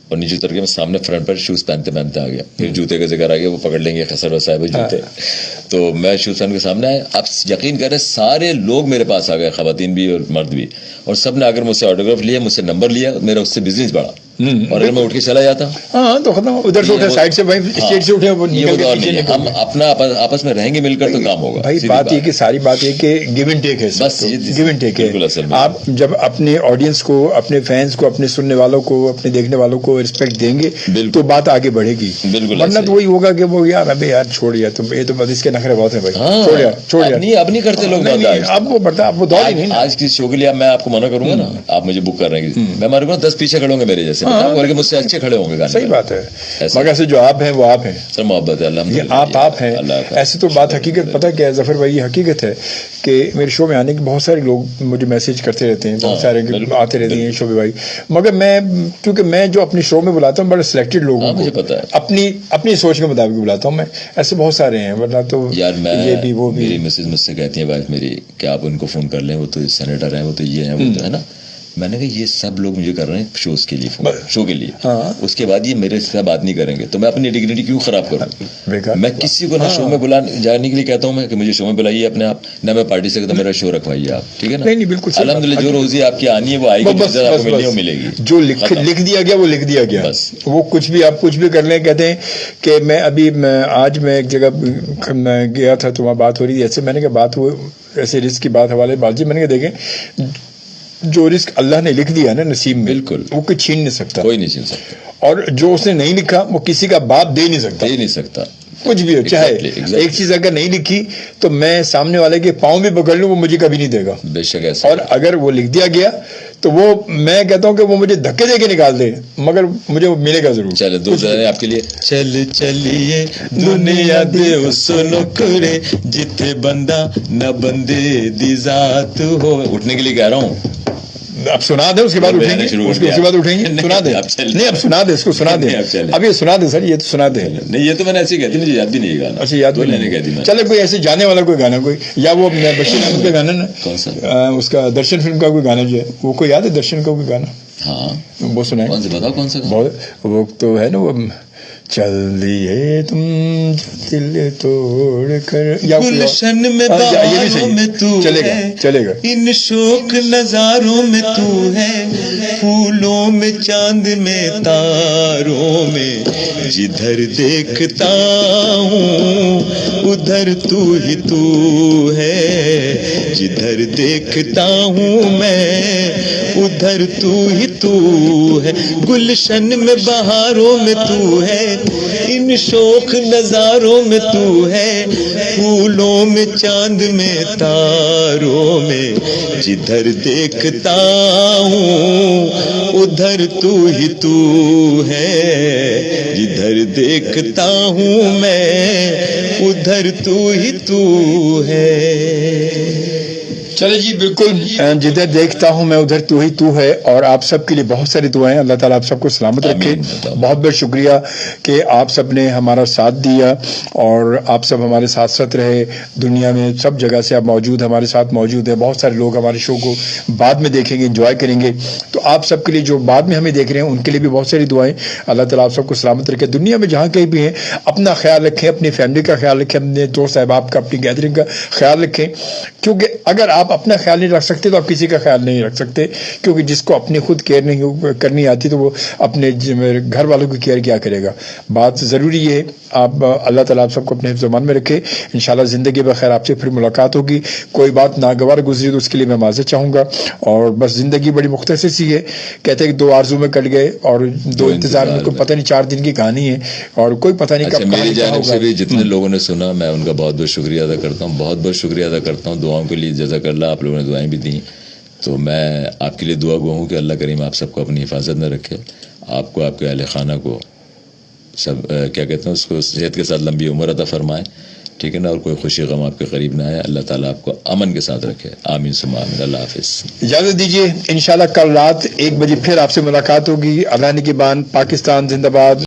اور نیچے اتر کے میں سامنے فرنٹ پر شوز پہنتے آ گیا. پھر جوتے کا ذکر آ گیا, وہ پکڑ لیں گے خسر صاحب جوتے. تو میں شوز پہن کے سامنے آیا. آپ یقین کریں سارے لوگ میرے پاس آ گئے, خواتین بھی اور مرد بھی, اور سب نے آ کر مجھ سے آٹوگراف لیا, مجھ سے نمبر لیا, میرا اس سے بزنس بڑھا. اور اگر میں اٹھ کے چلا جاتا ہاں تو ختم, ادھر سے اٹھے سائڈ سے اسٹیٹ سے اٹھے, ہم اپنا آپس میں رہیں گے مل کر تو کام ہوگا. بھائی بات یہ کہ ساری بات یہ کہ گیو اینڈ ٹیک ہے, بس گیو اینڈ ٹیک ہے. آپ جب اپنے آڈینس کو, اپنے فینس کو, اپنے سننے والوں کو, اپنے دیکھنے والوں کو رسپیکٹ دیں گے تو بات آگے بڑھے گی. ورنہ تو وہی ہوگا کہ وہ یار ابے یار چھوڑ یار, تم یہ تو بس اس کے نخرے بہت ہیں بھائی, چھوڑ یار. اب نہیں کرتے لوگ, اب وہ بڑھتا, اب وہ دور ہی نہیں. آج کی شو کے لیے میں آپ کو منع کروں گا نا, آپ مجھے بک کر رہے ہیں, میں ماروں گا 10 پیچھے کھڑے ہوں گے میرے جیسے, مجھ سے اچھے کھڑے ہوں گے. صحیح بات ہے, مگر سے جو آپ ہیں وہ آپ ہیں سر, محبت ہے الحمدللہ, آپ ہیں ایسے. تو بات حقیقت پتہ کیا ہے ظفر بھائی, یہ حقیقت ہے کہ میرے شو میں آنے کے بہت سارے لوگ مجھے میسج کرتے رہتے ہیں, بہت سارے آتے رہتے ہیں شو میں بھائی, مگر میں کیونکہ میں جو اپنے شو میں بلاتا ہوں بڑے سلیکٹڈ لوگوں کو, مجھے پتا ہے اپنی سوچ کے مطابق بلاتا ہوں میں. ایسے بہت سارے ہیں, ورنہ تو یار میں یہ بھی وہ بھی. میری مسز مجھ سے کہتی ہیں وائف میری کہ آپ ان کو فون کر لیں, وہ تو سینیٹر ہیں, وہ تو یہ ہیں, وہ تو ہے نا. میں نے کہا یہ سب لوگ مجھے کر رہے ہیں شوز کے لیے, شو کے لیے, اس کے بعد یہ میرے سے بات نہیں کریں گے تو میں اپنی ڈگنیٹی کیوں خراب کروں. میں کسی کو نہ شو میں جانے کے لیے کہتا ہوں میں کہ مجھے شو میں بلائیے اپنے آپ, نہ میں پارٹی سے کہتا ہوں میرا شو رکھوائیے آپ, ٹھیک ہے نا. نہیں بالکل الحمدللہ جو روزی آپ کی آنی ہے وہ آئے گی, آپ کو ملنی ہے وہ ملے گی. جو لکھ دیا گیا وہ لکھ دیا گیا, بس وہ کچھ بھی آپ کچھ بھی کر لیں. کہتے ہیں کہ میں ابھی آج میں ایک جگہ گیا تھا تو وہاں بات ہو رہی تھی ایسے, میں نے کہا بات وہ ایسے رزق کی بات حوالے بات جی, میں نے کہا دیکھیں جو رزق اللہ نے لکھ دیا نا نصیب میں, بالکل وہ کوئی چھین نہیں سکتا, کوئی نہیں چھین سکتا, اور جو اس نے نہیں لکھا وہ کسی کا باپ دے نہیں سکتا, کچھ بھی ہو. چاہے ایک چیز اگر نہیں لکھی تو میں سامنے والے کے پاؤں بھی پکڑ لوں, وہ مجھے کبھی نہیں دے گا, بے شک ایسا. اور اگر وہ لکھ دیا گیا تو وہ میں کہتا ہوں کہ وہ مجھے دھکے دے کے نکال دے, مگر مجھے وہ ملے گا ضرور. چلے دو آپ کے لیے, چل چلیے دنیا دے سنو کرے جتھے بندہ نہ بندے دی ذات ہو, اٹھنے کے لیے کہہ رہا ہوں. اب سنا دیں اس کے بعد اٹھیں گے, اس کے بعد اٹھیں گے, سنا دیں. نہیں اب سنا دیں اس کو, سنا دیں اب, یہ سنا دیں سر, یہ تو سنا دیں. نہیں یہ تو میں نے ایسے کہتی, مجھے یاد بھی نہیں گانا. اچھا یاد نہیں کہتی میں. چلے کوئی ایسے جانے والا کوئی گانا, کوئی یا وہ بشیر احمد کا گانا نا, کون سا اس کا درشن فلم کا کوئی گانا جو ہے, وہ کوئی یاد ہے درشن کا کوئی گانا؟ ہاں وہ سنائیں. کون سے بتاؤ کون سا؟ وہ تو ہے نا وہ چل دیے تم دل توڑ کر, گلشن میں بہاروں میں تو ہے, چلے گا. ان شوق نظاروں میں تو ہے, پھولوں میں چاند میں تاروں میں, جدھر دیکھتا ہوں ادھر تو ہی تو ہے, جدھر دیکھتا ہوں میں ادھر تو ہی تو ہے. گلشن میں بہاروں میں تو ہے, ان شوق نظاروں میں تو ہے, پھولوں میں چاند میں تاروں میں, جدھر دیکھتا ہوں ادھر تو ہی تو ہے, جدھر دیکھتا ہوں میں ادھر تو ہی تو ہے. چلے جی بالکل, جدھر دیکھتا ہوں میں ادھر تو ہی تو ہے. اور آپ سب کے لیے بہت ساری دعائیں, اللہ تعالیٰ آپ سب کو سلامت رکھے. بہت بہت شکریہ کہ آپ سب نے ہمارا ساتھ دیا اور آپ سب ہمارے ساتھ ساتھ رہے. دنیا میں سب جگہ سے آپ موجود, ہمارے ساتھ موجود ہیں. بہت سارے لوگ ہمارے شو کو بعد میں دیکھیں گے, انجوائے کریں گے. تو آپ سب کے لیے جو بعد میں ہمیں دیکھ رہے ہیں ان کے لیے بھی بہت ساری دعائیں. اللہ تعالیٰ آپ سب کو سلامت رکھے. دنیا میں جہاں کہیں بھی ہیں اپنا خیال رکھیں, اپنی فیملی کا خیال رکھیں, اپنے دوست احباب کا, اپنی گیدرنگ کا خیال رکھیں. کیونکہ اگر آپ اپنا خیال نہیں رکھ سکتے تو آپ کسی کا خیال نہیں رکھ سکتے, کیونکہ جس کو اپنی خود کیئر نہیں کرنی آتی تو وہ اپنے گھر والوں کی کیئر کیا کرے گا. بات ضروری ہے. آپ اللہ تعالیٰ آپ سب کو اپنے حفظ و امان میں رکھے. انشاءاللہ زندگی بخیر آپ سے پھر ملاقات ہوگی. کوئی بات ناگوار گزری تو اس کے لیے میں معذرت چاہوں گا. اور بس زندگی بڑی مختصر سی ہے, کہتے ہیں کہ 2 آرزو میں کٹ گئے اور 2 انتظار میں, کوئی پتہ نہیں 4 دن کی کہانی ہے اور کوئی پتہ نہیں کب. میری جانب سے بھی جتنے لوگوں نے سنا میں ان کا بہت بہت شکریہ ادا کرتا ہوں, بہت بہت شکریہ ادا کرتا ہوں. دعاؤں کے لیے جزاک اللہ, آپ لوگوں نے دعائیں بھی دیں, تو میں آپ کے لیے دعا گو ہوں کہ اللہ کریم آپ سب کو اپنی حفاظت میں رکھے, آپ کو, آپ کے اہل خانہ کو سب کیا کہتے ہیں اس کو, صحت کے ساتھ لمبی عمر عطا فرمائے, ٹھیک ہے نا, اور کوئی خوشی غم آپ کے قریب نہ آئے. اللہ تعالیٰ آپ کو امن کے ساتھ رکھے. آمین ثم آمین. اللہ حافظ. اجازت دیجیے, انشاءاللہ کل رات 1 بجے پھر آپ سے ملاقات ہوگی. اللہ نگہبان. پاکستان زندہ باد.